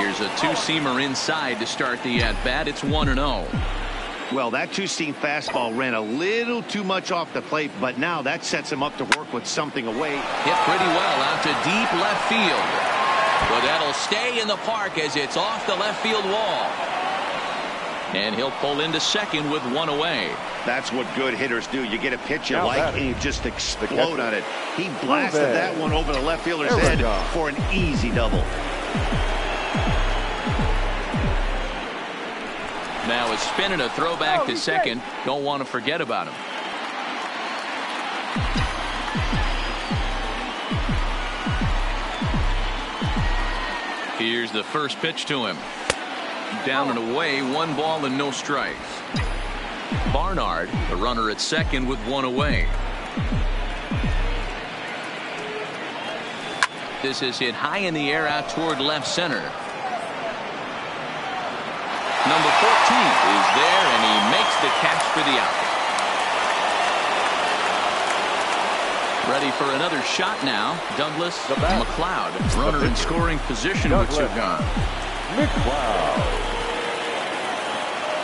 Here's a two-seamer inside to start the at-bat. It's 1-0. Well, that two-seam fastball ran a little too much off the plate, but now that sets him up to work with something away. Hit pretty well out to deep left field. But that'll stay in the park as it's off the left field wall. And he'll pull into second with one away. That's what good hitters do. You get a pitch you like and you just explode on it. He blasted that one over the left fielder's head for an easy double. Now a spin and a throwback to second. Don't want to forget about him. Here's the first pitch to him. Down and away, 1 ball and no strikes. Barnard, the runner at second with 1 away. This is hit high in the air out toward left center. Number 14 is there, and he makes the catch for the out. Ready for another shot now. Douglas McLeod, runner in scoring position with 2 gone.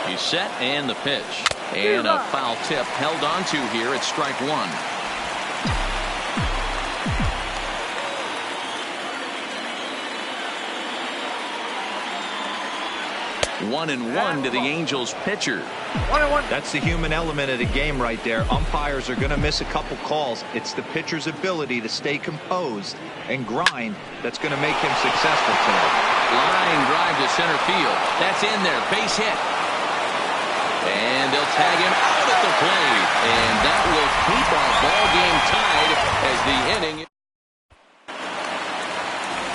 He's set and the pitch. And a foul tip held on to here at strike 1. 1-1 to the Angels pitcher. 1-1. That's the human element of the game right there. Umpires are going to miss a couple calls. It's the pitcher's ability to stay composed and grind that's going to make him successful tonight. Line drive to center field. That's in there. Base hit. And they'll tag him out at the plate. And that will keep our ball game tied as the inning.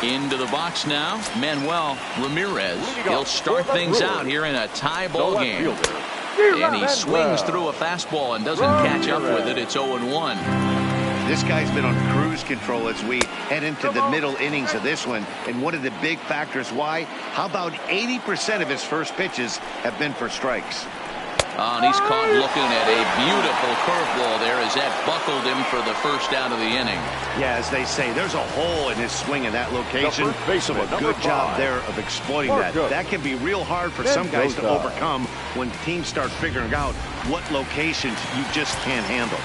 Into the box now, Manuel Ramirez. He'll start things out here in a tie ball game. And he swings through a fastball and doesn't catch up with it. It's 0-1. This guy's been on cruise control as we head into the middle innings of this one. And one of the big factors why, how about 80% of his first pitches have been for strikes? And he's caught looking at a beautiful curveball there as that buckled him for the first out of the inning. Yeah, as they say, there's a hole in his swing in that location. So a good job there of exploiting that. That can be real hard for some guys to overcome when teams start figuring out what locations you just can't handle.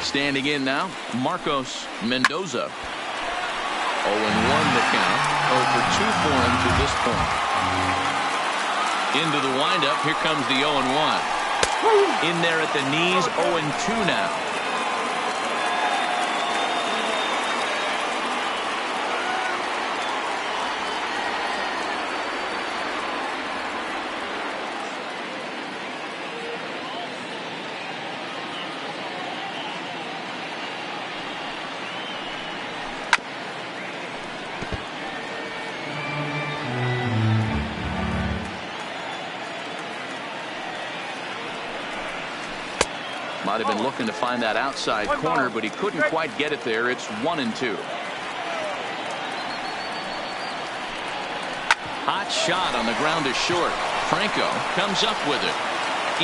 Standing in now, Marcos Mendoza. 0-1 the count. 0-for-2 for him to this point. Into the windup. Here comes the 0-1. In there at the knees. 0-2 now. Might have been looking to find that outside corner, but he couldn't quite get it there. It's 1-2. Hot shot on the ground is short. Franco comes up with it.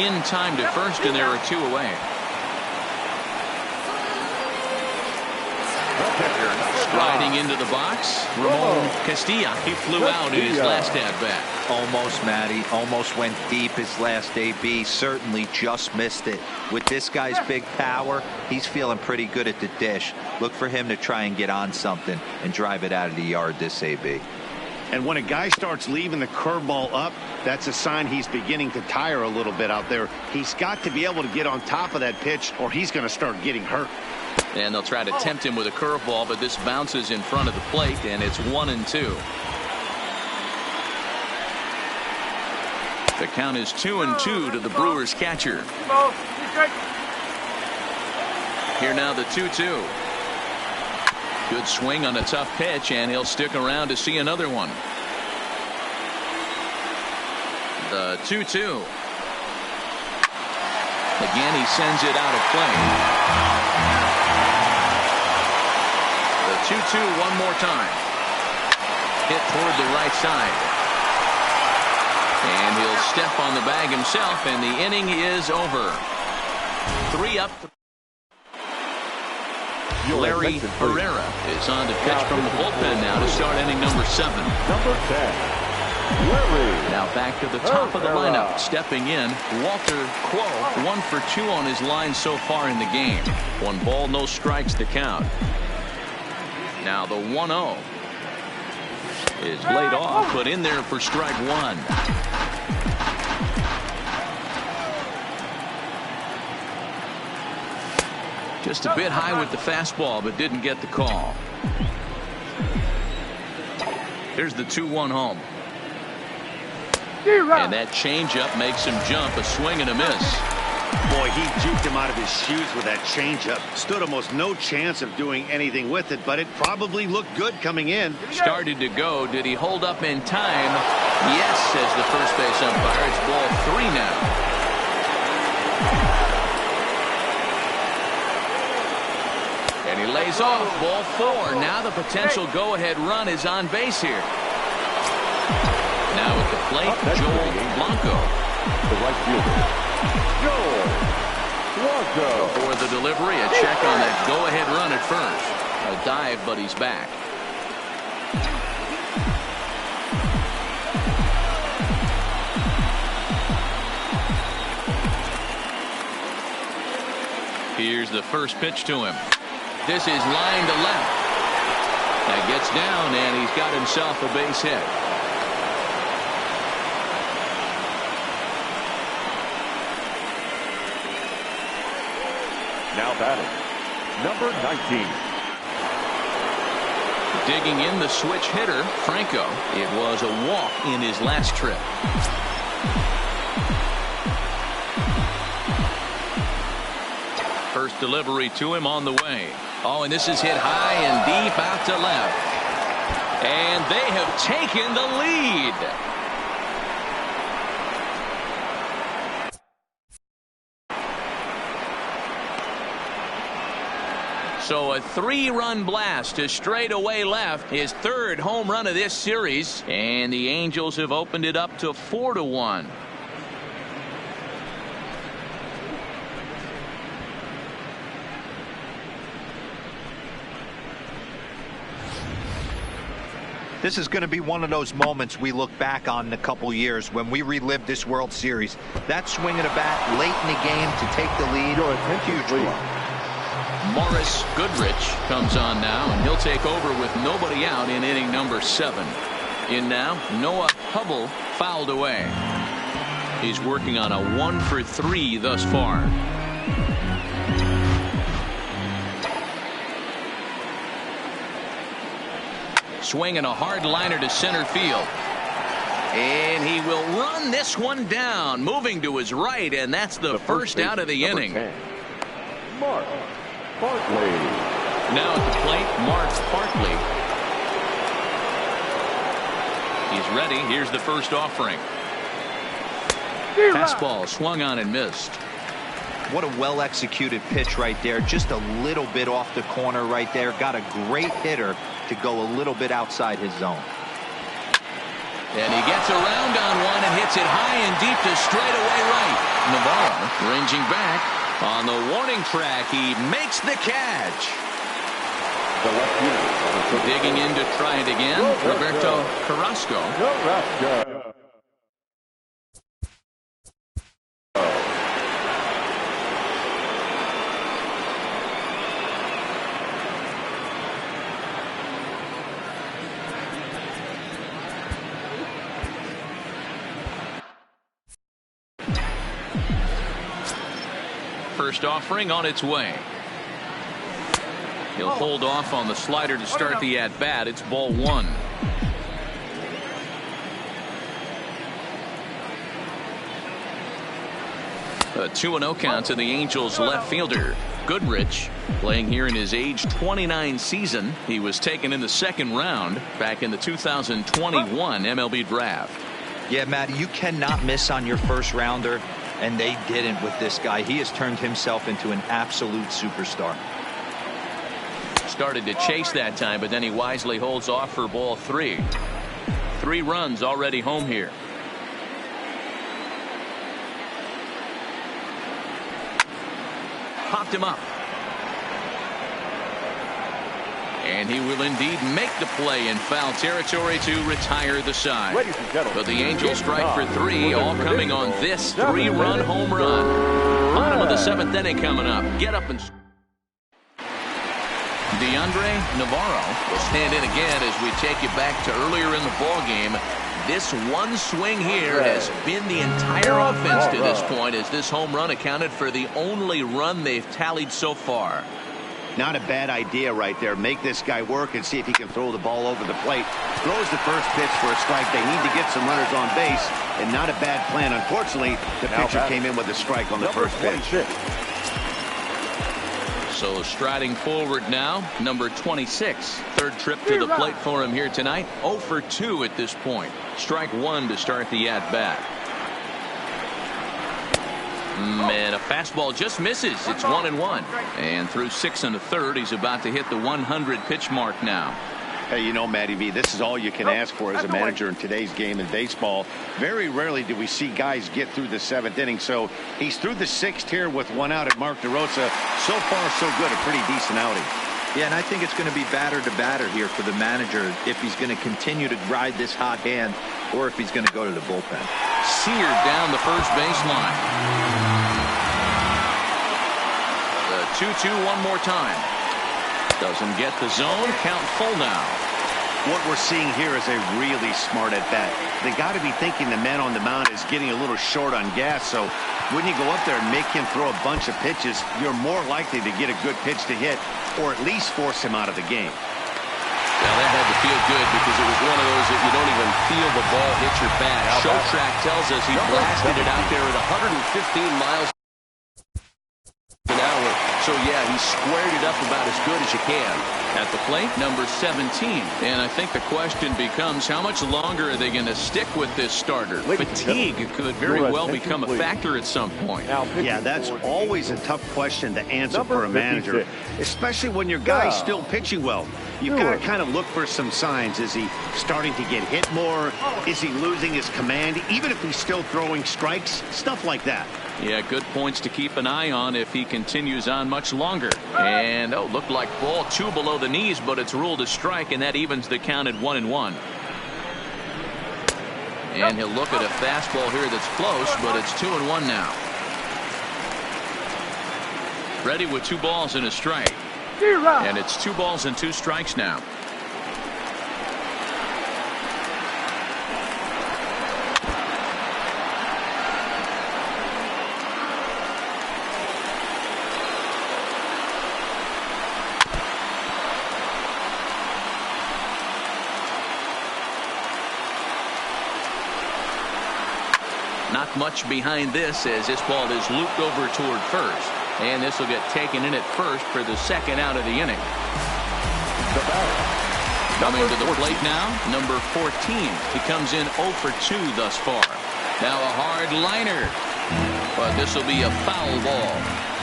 In time to first, and there are 2 away. Striding into the box, Ramon Castilla. He flew out in his last at-bat. Almost, Matty. Almost went deep his last AB. Certainly just missed it. With this guy's big power, he's feeling pretty good at the dish. Look for him to try and get on something and drive it out of the yard this AB. And when a guy starts leaving the curveball up, that's a sign he's beginning to tire a little bit out there. He's got to be able to get on top of that pitch, or he's going to start getting hurt. And they'll try to tempt him with a curveball, but this bounces in front of the plate, and it's 1-2. The count is 2-2 to the Brewers catcher. Here now the 2-2. Good swing on a tough pitch, and he'll stick around to see another one. The 2-2. Again, he sends it out of play. The 2-2 one more time. Hit toward the right side. And he'll step on the bag himself, and the inning is over. 3 up. Larry Herrera is on to pitch from the bullpen now to start inning number 7. Number 10. Larry. Now back to the top of the lineup. Stepping in, Walter Cuo, 1 for 2 on his line so far in the game. 1 ball, no strikes to count. Now the 1-0 is laid off, put in there for strike 1. Just a bit high with the fastball, but didn't get the call. Here's the 2-1 home. And that changeup makes him jump. A swing and a miss. Boy, he juked him out of his shoes with that changeup. Stood almost no chance of doing anything with it, but it probably looked good coming in. Started to go. Did he hold up in time? Yes, says the first base umpire. It's ball 3 now. And he lays off. Ball 4. Now the potential go-ahead run is on base here. Now at the plate, Joel Blanco. The right fielder, Joel Blanco. Before the delivery, a check on that go-ahead run at first. A dive, but he's back. Here's the first pitch to him. This is line to left. That gets down, and he's got himself a base hit. Now batting, number 19. Digging in the switch hitter, Franco. It was a walk in his last trip. First delivery to him on the way. Oh, and this is hit high and deep out to left. And they have taken the lead. So a 3-run blast to straightaway left, his 3rd home run of this series, and the Angels have opened it up to 4-1. This is going to be one of those moments we look back on in a couple years when we relive this World Series. That swing of the bat late in the game to take the lead. Huge one. Morris Goodrich comes on now, and he'll take over with nobody out in inning number 7. In now, Noah Hubble fouled away. He's working on a 1 for 3 thus far. Swinging a hard liner to center field. And he will run this one down, moving to his right, and that's the first out of the inning. 10, Mark Barkley. Now at the plate, Mark Barkley. He's ready. Here's the first offering. Fastball swung on and missed. What a well-executed pitch right there. Just a little bit off the corner right there. Got a great hitter to go a little bit outside his zone. And he gets around on one and hits it high and deep to straightaway right. Navarro ranging back on the warning track. He makes the catch. Digging in to try it again, Roberto Carrasco. First offering on its way. He'll hold off on the slider to start the at-bat. It's ball one. A 2-0 count to the Angels left fielder. Goodrich playing here in his age 29 season. He was taken in the second round back in the 2021 MLB draft. Yeah, Matt, you cannot miss on your first rounder, and they didn't with this guy. He has turned himself into an absolute superstar. Started to chase that time, but then he wisely holds off for ball three. 3 runs already home here. Popped him up. And he will indeed make the play in foul territory to retire the side. But the Angels strike for 3, all coming on this 3-run home run. Bottom of the 7th inning coming up. Get up and Navarro will stand in again as we take you back to earlier in the ball game. This one swing here has been the entire offense to this point, as this home run accounted for the only run they've tallied so far. Not a bad idea right there. Make this guy work and see if he can throw the ball over the plate. Throws the first pitch for a strike. They need to get some runners on base, and not a bad plan. Unfortunately, the pitcher came in with a strike on the first pitch. So striding forward now, number 26. Third trip to the plate for him here tonight. 0 for 2 at this point. Strike 1 to start the at-bat. And a fastball just misses. It's 1-1. And through 6 1/3, he's about to hit the 100 pitch mark now. Hey, you know, Matty V, this is all you can ask for as a manager in today's game in baseball. Very rarely do we see guys get through the 7th inning. So he's through the 6th here with 1 out at Mark DeRosa. So far, so good. A pretty decent outing. Yeah, and I think it's going to be batter to batter here for the manager if he's going to continue to ride this hot hand or if he's going to go to the bullpen. Seared down the first baseline. The 2-2 one more time. Doesn't get the zone. Count full now. What we're seeing here is a really smart at-bat. They got to be thinking the man on the mound is getting a little short on gas, so when you go up there and make him throw a bunch of pitches, you're more likely to get a good pitch to hit or at least force him out of the game. Well, that had to feel good because it was one of those that you don't even feel the ball hit your bat. Show track tells us he blasted it out there at 115 miles an hour. So, yeah, he squared it up about as good as you can. At the plate, number 17. And I think the question becomes, how much longer are they going to stick with this starter? Fatigue could very well become a factor at some point. Yeah, that's always a tough question to answer for a manager, especially when your guy's still pitching well. You've got to kind of look for some signs. Is he starting to get hit more? Is he losing his command? Even if he's still throwing strikes, stuff like that. Yeah, good points to keep an eye on if he continues on much longer. And, looked like ball 2 below the knees, but it's ruled a strike, and that evens the count at 1-1. And he'll look at a fastball here that's close, but it's 2-1 now. Ready with 2 balls and a strike. And it's 2 balls and 2 strikes now. Not much behind this as this ball is looped over toward first. And this will get taken in at first for the 2nd out of the inning. Coming to the plate now, number 14. He comes in 0 for 2 thus far. Now a hard liner. But this will be a foul ball.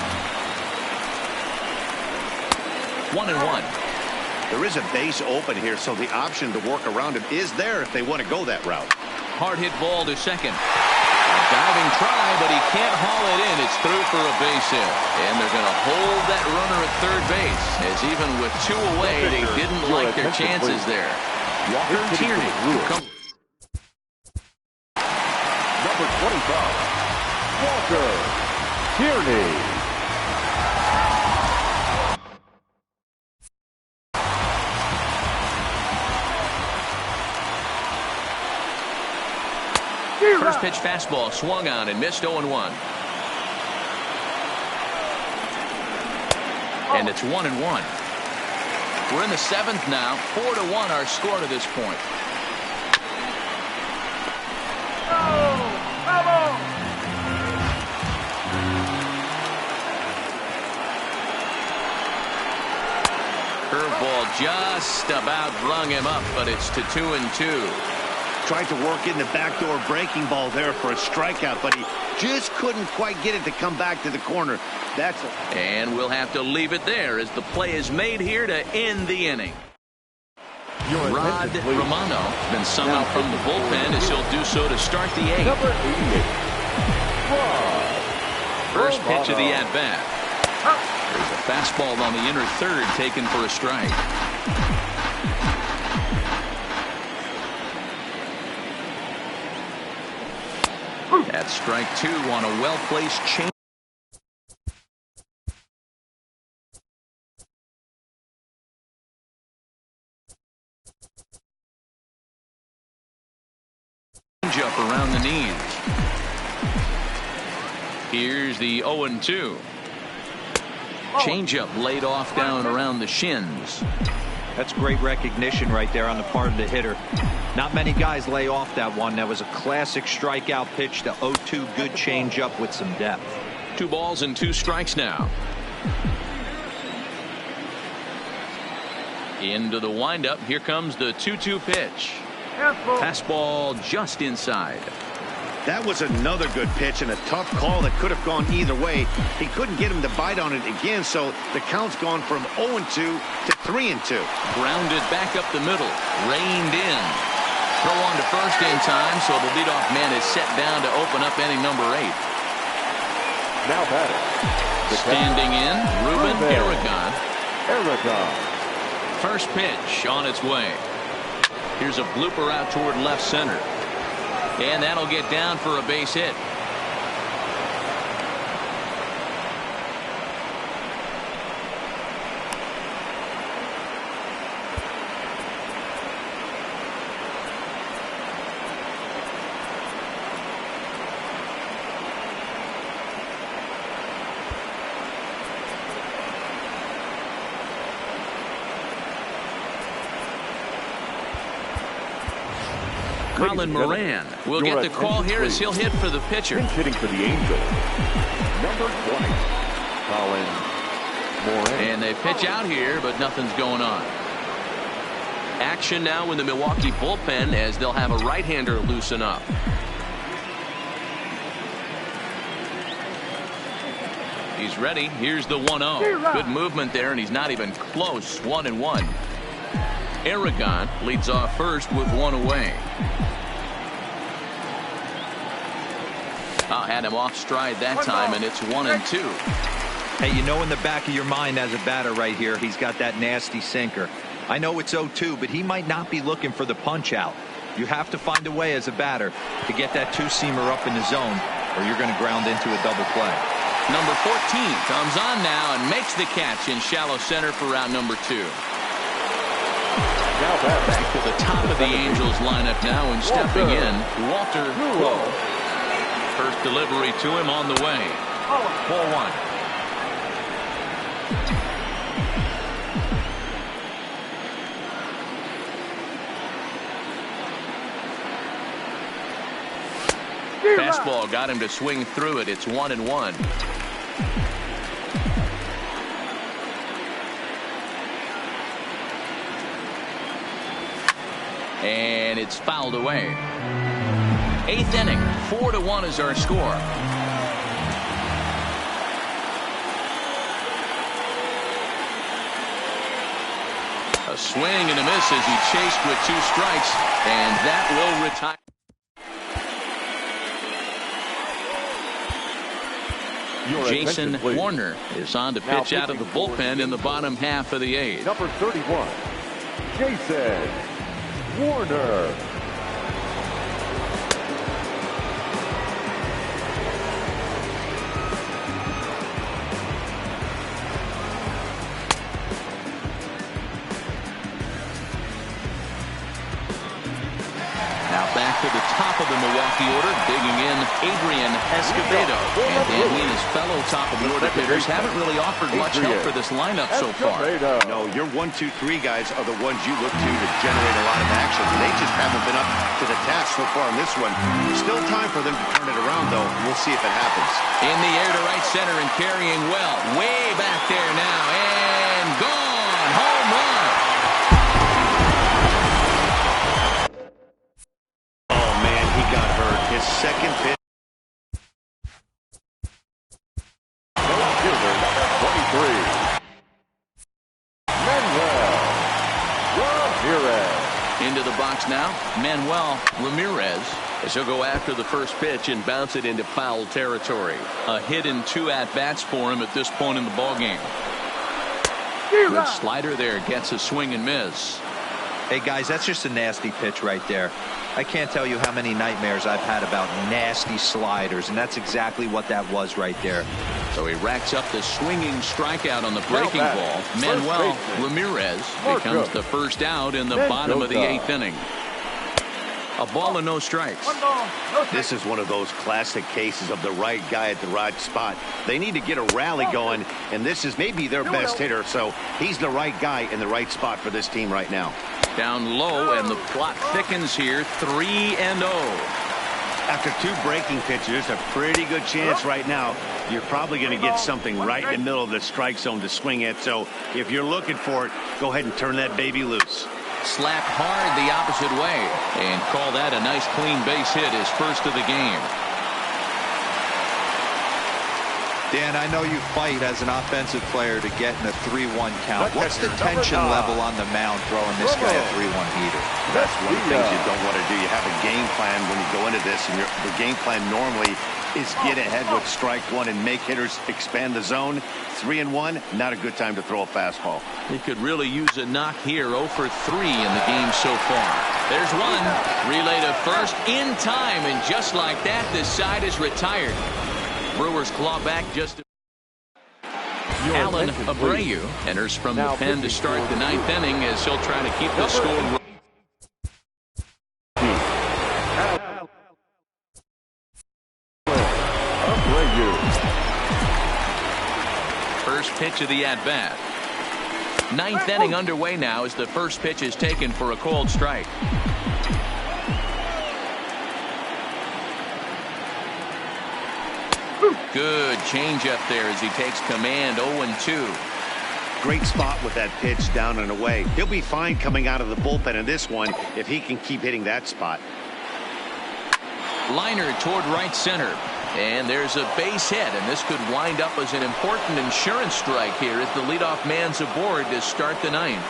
1-1. There is a base open here, so the option to work around him is there if they want to go that route. Hard hit ball to second. A diving try, but he can't haul it in. It's through for a base hit. And they're going to hold that runner at third base, as even with 2 away, they didn't like their chances there. Tierney. Number 25, Walker Tierney. First pitch fastball swung on and missed 0-1. And it's 1-1. We're in the 7th now. 4-1 our score to this point. Curveball just about brung him up, but it's to 2-2. Tried to work in the backdoor breaking ball there for a strikeout, but he just couldn't quite get it to come back to the corner. And we'll have to leave it there as the play is made here to end the inning. Rod Romano been summoned from the bullpen as he'll do so to start the 8th. Number 88, First pitch of the at-bat. There's a fastball on the inner third taken for a strike. That's strike 2 on a well-placed change. Up around the knees. Here's the 0-2. Changeup laid off down around the shins. That's great recognition right there on the part of the hitter. Not many guys lay off that one. That was a classic strikeout pitch to 0-2. Good changeup with some depth. 2 balls and 2 strikes now. Into the windup. Here comes the 2-2 pitch. Fastball just inside. That was another good pitch and a tough call that could have gone either way. He couldn't get him to bite on it again, so the count's gone from 0-2 to 3-2. Grounded back up the middle. Reined in. Throw on to first in time, so the leadoff man is set down to open up inning number 8. now batting. Standing in, Ruben Aragon. First pitch on its way. Here's a blooper out toward left center. And that'll get down for a base hit. Colin Moran will get the call here as he'll hit for the pitcher. Hitting for the Angels, number 20, Colin Moran. And they pitch out here, but nothing's going on. Action now in the Milwaukee bullpen as they'll have a right-hander loosen up. He's ready. Here's the 1-0. Good movement there, and he's not even close. 1-1. Aragon leads off first with one away. Had him off stride that time, and it's 1-2. Hey, you know in the back of your mind as a batter right here, he's got that nasty sinker. I know it's 0-2, but he might not be looking for the punch out. You have to find a way as a batter to get that two-seamer up in the zone, or you're going to ground into a double play. Number 14 comes on now and makes the catch in shallow center for round number 2. Back to the top of the Angels lineup now, and stepping in, Walter Rowe. First delivery to him on the way. 4-1. Fastball got him to swing through it. It's 1-1. And it's fouled away. 8th inning, 4-1 is our score. A swing and a miss as he chased with 2 strikes, and that will retire. Jason Warner is on to pitch out of the bullpen in the bottom half of the 8th. Number 31, Jason Warner. Back to the top of the Milwaukee order, digging in Adrian Escobedo. And Dan Lena's fellow top of the order hitters haven't really offered much help for this lineup so far. No, your 1, 2, 3 guys are the ones you look to generate a lot of action. They just haven't been up to the task so far in this one. Still time for them to turn it around, though. We'll see if it happens. In the air to right center and carrying well. Way back there now. And gone. Home run. His second pitch. Fielder, number 23, Manuel Ramirez. Into the box now, Manuel Ramirez, as he'll go after the first pitch and bounce it into foul territory. A hit in 2 at-bats for him at this point in the ballgame. Good slider there, gets a swing and miss. Hey guys, that's just a nasty pitch right there. I can't tell you how many nightmares I've had about nasty sliders, and that's exactly what that was right there. So he racks up the swinging strikeout on the breaking ball. Manuel Ramirez becomes the first out in the bottom of the 8th inning. A ball and no strikes. This is one of those classic cases of the right guy at the right spot. They need to get a rally going, and this is maybe their best hitter, so he's the right guy in the right spot for this team right now. Down low, and the plot thickens here, 3-0. After 2 breaking pitches, a pretty good chance right now you're probably going to get something right in the middle of the strike zone to swing at. So if you're looking for it, go ahead and turn that baby loose. Slapped hard the opposite way, and call that a nice clean base hit, his first of the game. Dan, I know you fight as an offensive player to get in a 3-1 count. What's the tension level on the mound throwing this guy a 3-1 heater? That's one of the things you don't want to do. You have a game plan when you go into this, and the game plan normally is get ahead with strike 1 and make hitters expand the zone. 3-1, not a good time to throw a fastball. He could really use a knock here. 0 for 3 in the game so far. There's one. Relay to first in time, and just like that, this side is retired. Brewers claw back just. Alan Abreu enters from the pen to start the 9th inning as he'll try to keep the score. First pitch of the at-bat. 9th inning underway now as the first pitch is taken for a cold strike. Good changeup there as he takes command. 0-2. Great spot with that pitch down and away. He'll be fine coming out of the bullpen in this one if he can keep hitting that spot. Liner toward right center. And there's a base hit, and this could wind up as an important insurance strike here as the leadoff man's aboard to start the 9th.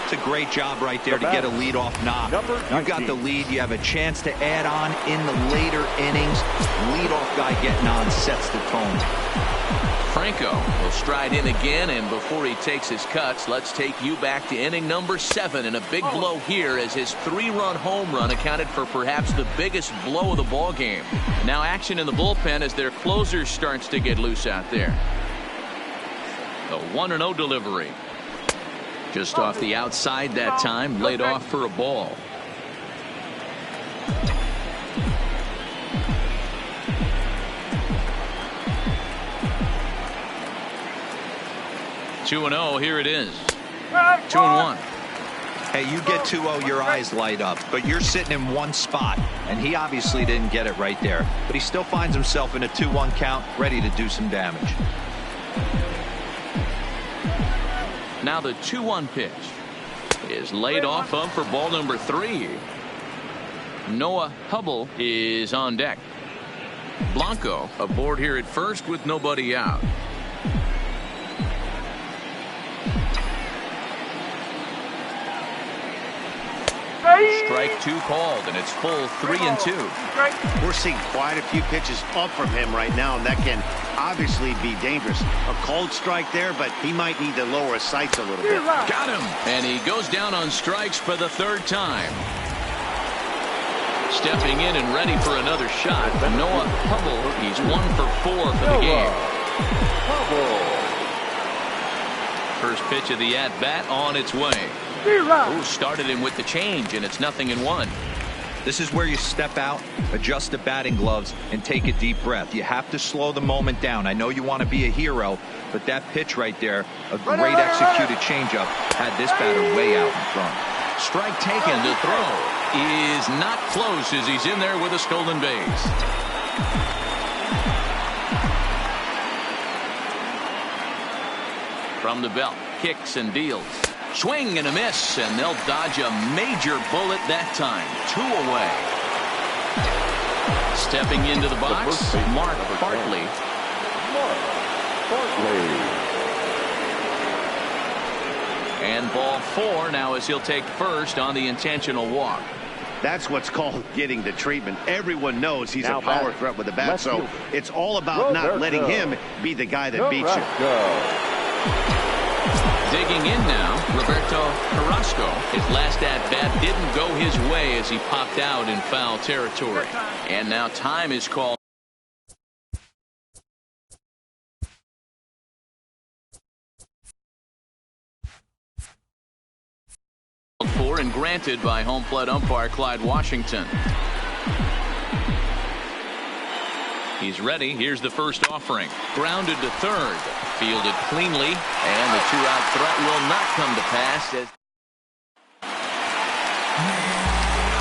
It's a great job right there to get a leadoff knock. You got the lead. You have a chance to add on in the later innings. Leadoff guy getting on sets the tone. Franco will stride in again, and before he takes his cuts, let's take you back to inning number 7, and a big blow here as his 3-run home run accounted for perhaps the biggest blow of the ball game. Now action in the bullpen as their closer starts to get loose out there. The 1-0 delivery. Just off the outside that time, laid off for a ball. Two and 0, here it is. 2-1. Hey, you get 2-0, your eyes light up, but you're sitting in one spot, and he obviously didn't get it right there. But he still finds himself in a 2-1 count, ready to do some damage. Now the 2-1 pitch is laid off of for ball number 3. Noah Hubble is on deck. Blanco aboard here at first with nobody out. Strike two called, and it's full 3-2. We're seeing quite a few pitches up from him right now, and that can obviously be dangerous. A called strike there, but he might need to lower his sights a little bit. Got him! And he goes down on strikes for the third time. Stepping in and ready for another shot, Noah Hubble. He's 1 for 4 for the game. First pitch of the at-bat on its way. Ooh, started him with the change, and it's 0-1. This is where you step out, adjust the batting gloves, and take a deep breath. You have to slow the moment down. I know you want to be a hero, but that pitch right there, a great executed changeup, had this batter way out in front. Strike taken. To throw is not close as he's in there with a stolen base. From the belt, kicks and deals. Swing and a miss, and they'll dodge a major bullet that time. 2 away. Stepping into the box, Mark Bartley. And ball 4 now as he'll take first on the intentional walk. That's what's called getting the treatment. Everyone knows he's a power threat with the bat, so it's all about not letting him be the guy that beats you. Digging in now, Roberto Carrasco. His last at-bat didn't go his way as he popped out in foul territory. And now time is called for and granted by home plate umpire Clyde Washington. He's ready. Here's the first offering. Grounded to third. Fielded cleanly. And the 2-out threat will not come to pass. As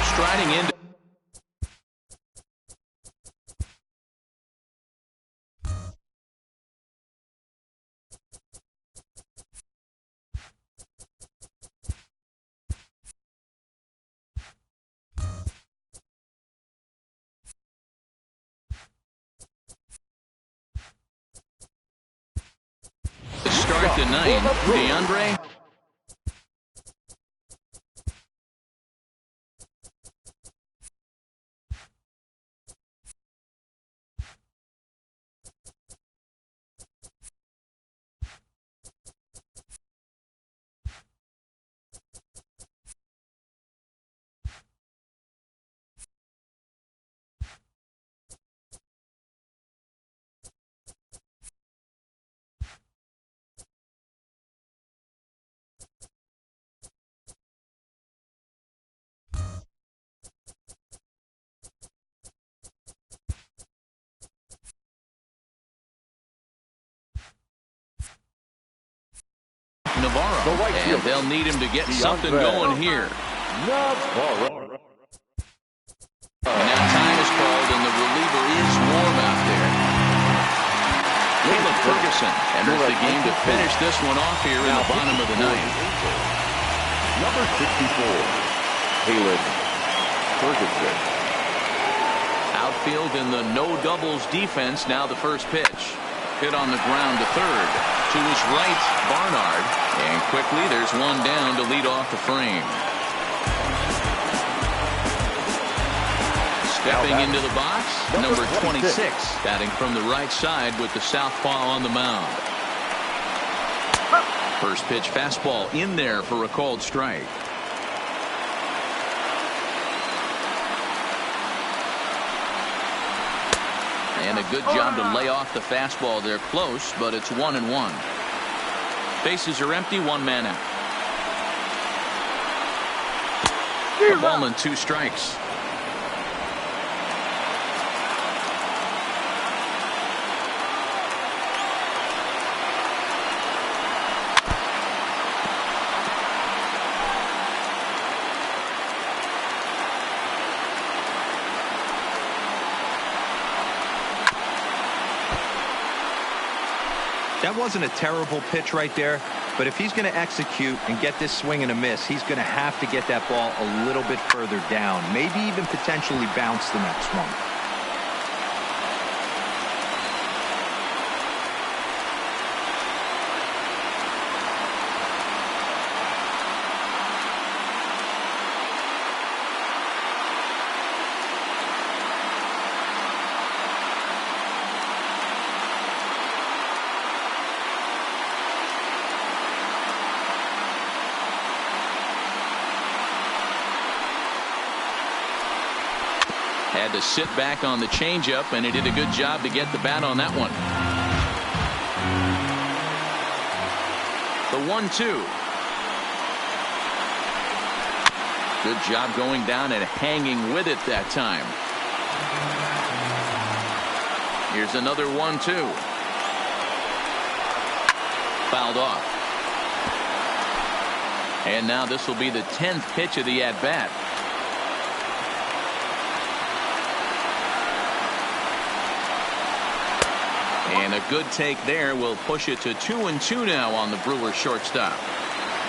striding into start the 9th, DeAndre. Navarro, and they'll need him to get something going here. And now time is called, and the reliever is warm out there. Caleb Ferguson enters the game to finish this one off here in the bottom of the 9th. Number 64, Caleb Ferguson. Outfield in the no doubles defense. Now the first pitch. Hit on the ground to third. To his right, Barnard. And quickly there's one down to lead off the frame. Stepping into the box, number 26. Batting from the right side with the southpaw on the mound. First pitch fastball in there for a called strike. And a good job to lay off the fastball there close, but it's 1-1. Bases are empty, 1 man out. A ball and 2 strikes. That wasn't a terrible pitch right there, but if he's going to execute and get this swing and a miss, he's going to have to get that ball a little bit further down, maybe even potentially bounce the next one. Had to sit back on the changeup, and he did a good job to get the bat on that one. The 1-2. Good job going down and hanging with it that time. Here's another 1-2. Fouled off. And now this will be the 10th pitch of the at-bat. And a good take there will push it to 2-2 now on the Brewers shortstop.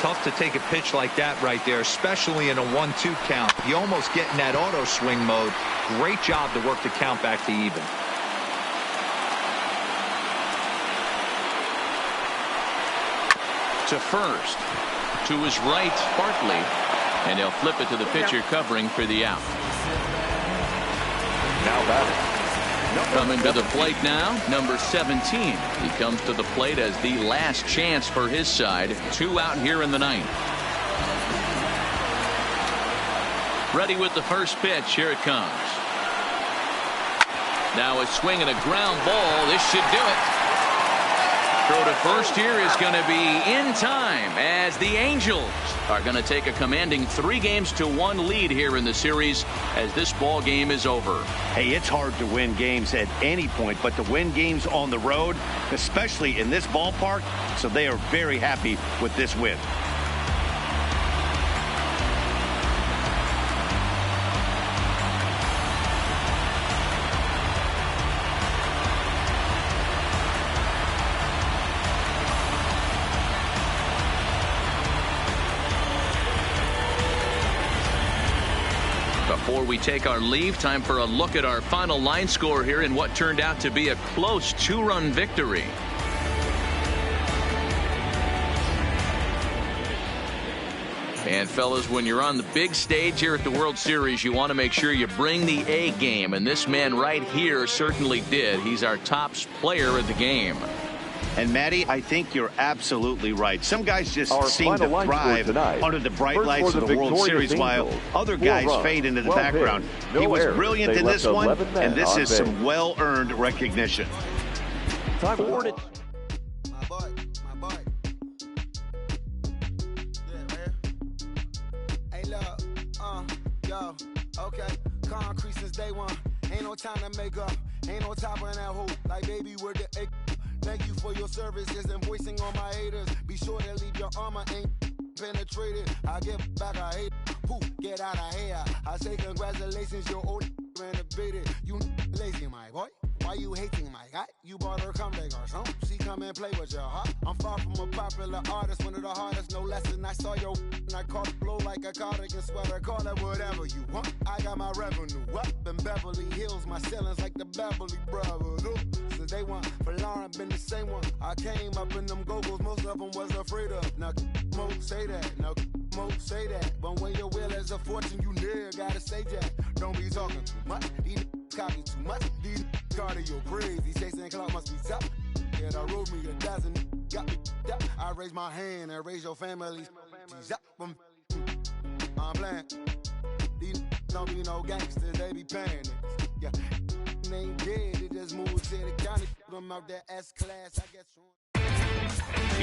Tough to take a pitch like that right there, especially in a 1-2 count. You almost get in that auto swing mode. Great job to work the count back to even. To first. To his right, Barkley. And he'll flip it to the pitcher covering for the out. Now batting. Coming to the plate now, number 17. He comes to the plate as the last chance for his side. 2 out here in the 9th. Ready with the first pitch. Here it comes. Now a swing and a ground ball. This should do it. Throw to first here is going to be in time as the Angels are going to take a commanding 3-1 lead here in the series as this ball game is over. Hey, it's hard to win games at any point, but to win games on the road, especially in this ballpark, so they are very happy with this win. Before we take our leave, time for a look at our final line score here in what turned out to be a close 2-run victory. And fellas, when you're on the big stage here at the World Series, you want to make sure you bring the A game, and this man right here certainly did. He's our top player of the game. And Matty, I think you're absolutely right. Some guys just seem to thrive under the bright lights of the World Series, while other guys fade into the background. He was brilliant in this one, and this is some well-earned recognition. Time for My boy. Yeah, man. Hey, look, yo, okay. Concrete since day one. Ain't no time to make up. Ain't no top on that hole. Like, baby, we're the A. Thank you for your services and voicing on my haters. Be sure to leave your armor ain't penetrated. I give back, I hate. Poof, get out of here. I say congratulations, your old renovated. You lazy, my boy. Why you hating, my guy? You bought her come back or something. She come and play with your heart. I'm far from a popular artist, one of the hardest, no less than I saw your and I caught it blow like a cardigan sweater. Call it whatever you want. I got my revenue up in Beverly Hills. My ceilings like the Beverly Brothers. Since day one, for Lauren been the same one. I came up in them go-go's, most of them was afraid of. Now, Mo say that. Now, Mo say that. But when your will is a fortune, you never gotta say that. Don't be talking too much. These copy too much. These cardio crazy. Chasing clout must be tough. Yeah, I wrote me a dozen. Got me up. I raise my hand and raise your family's. I'm playing. These don't be no gangsters. They be paying it. Yeah. They ain't dead. They just moved to the county. Put them out there S-class. I guess.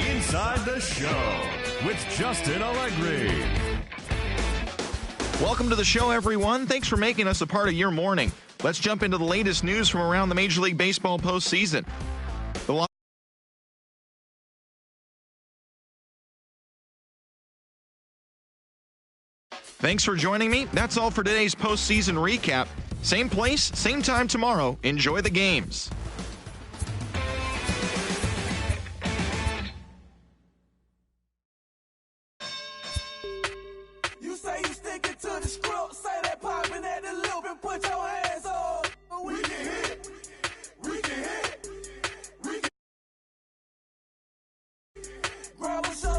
Inside the Show with Justin Allegri. Welcome to the show, everyone. Thanks for making us a part of your morning. Let's jump into the latest news from around the Major League Baseball postseason. Thanks for joining me. That's all for today's postseason recap. Same place, same time tomorrow. Enjoy the games. You say you sticking to the script, say that popping at the loop and put your hands on. We can hit, we can hit, we can grab a shot.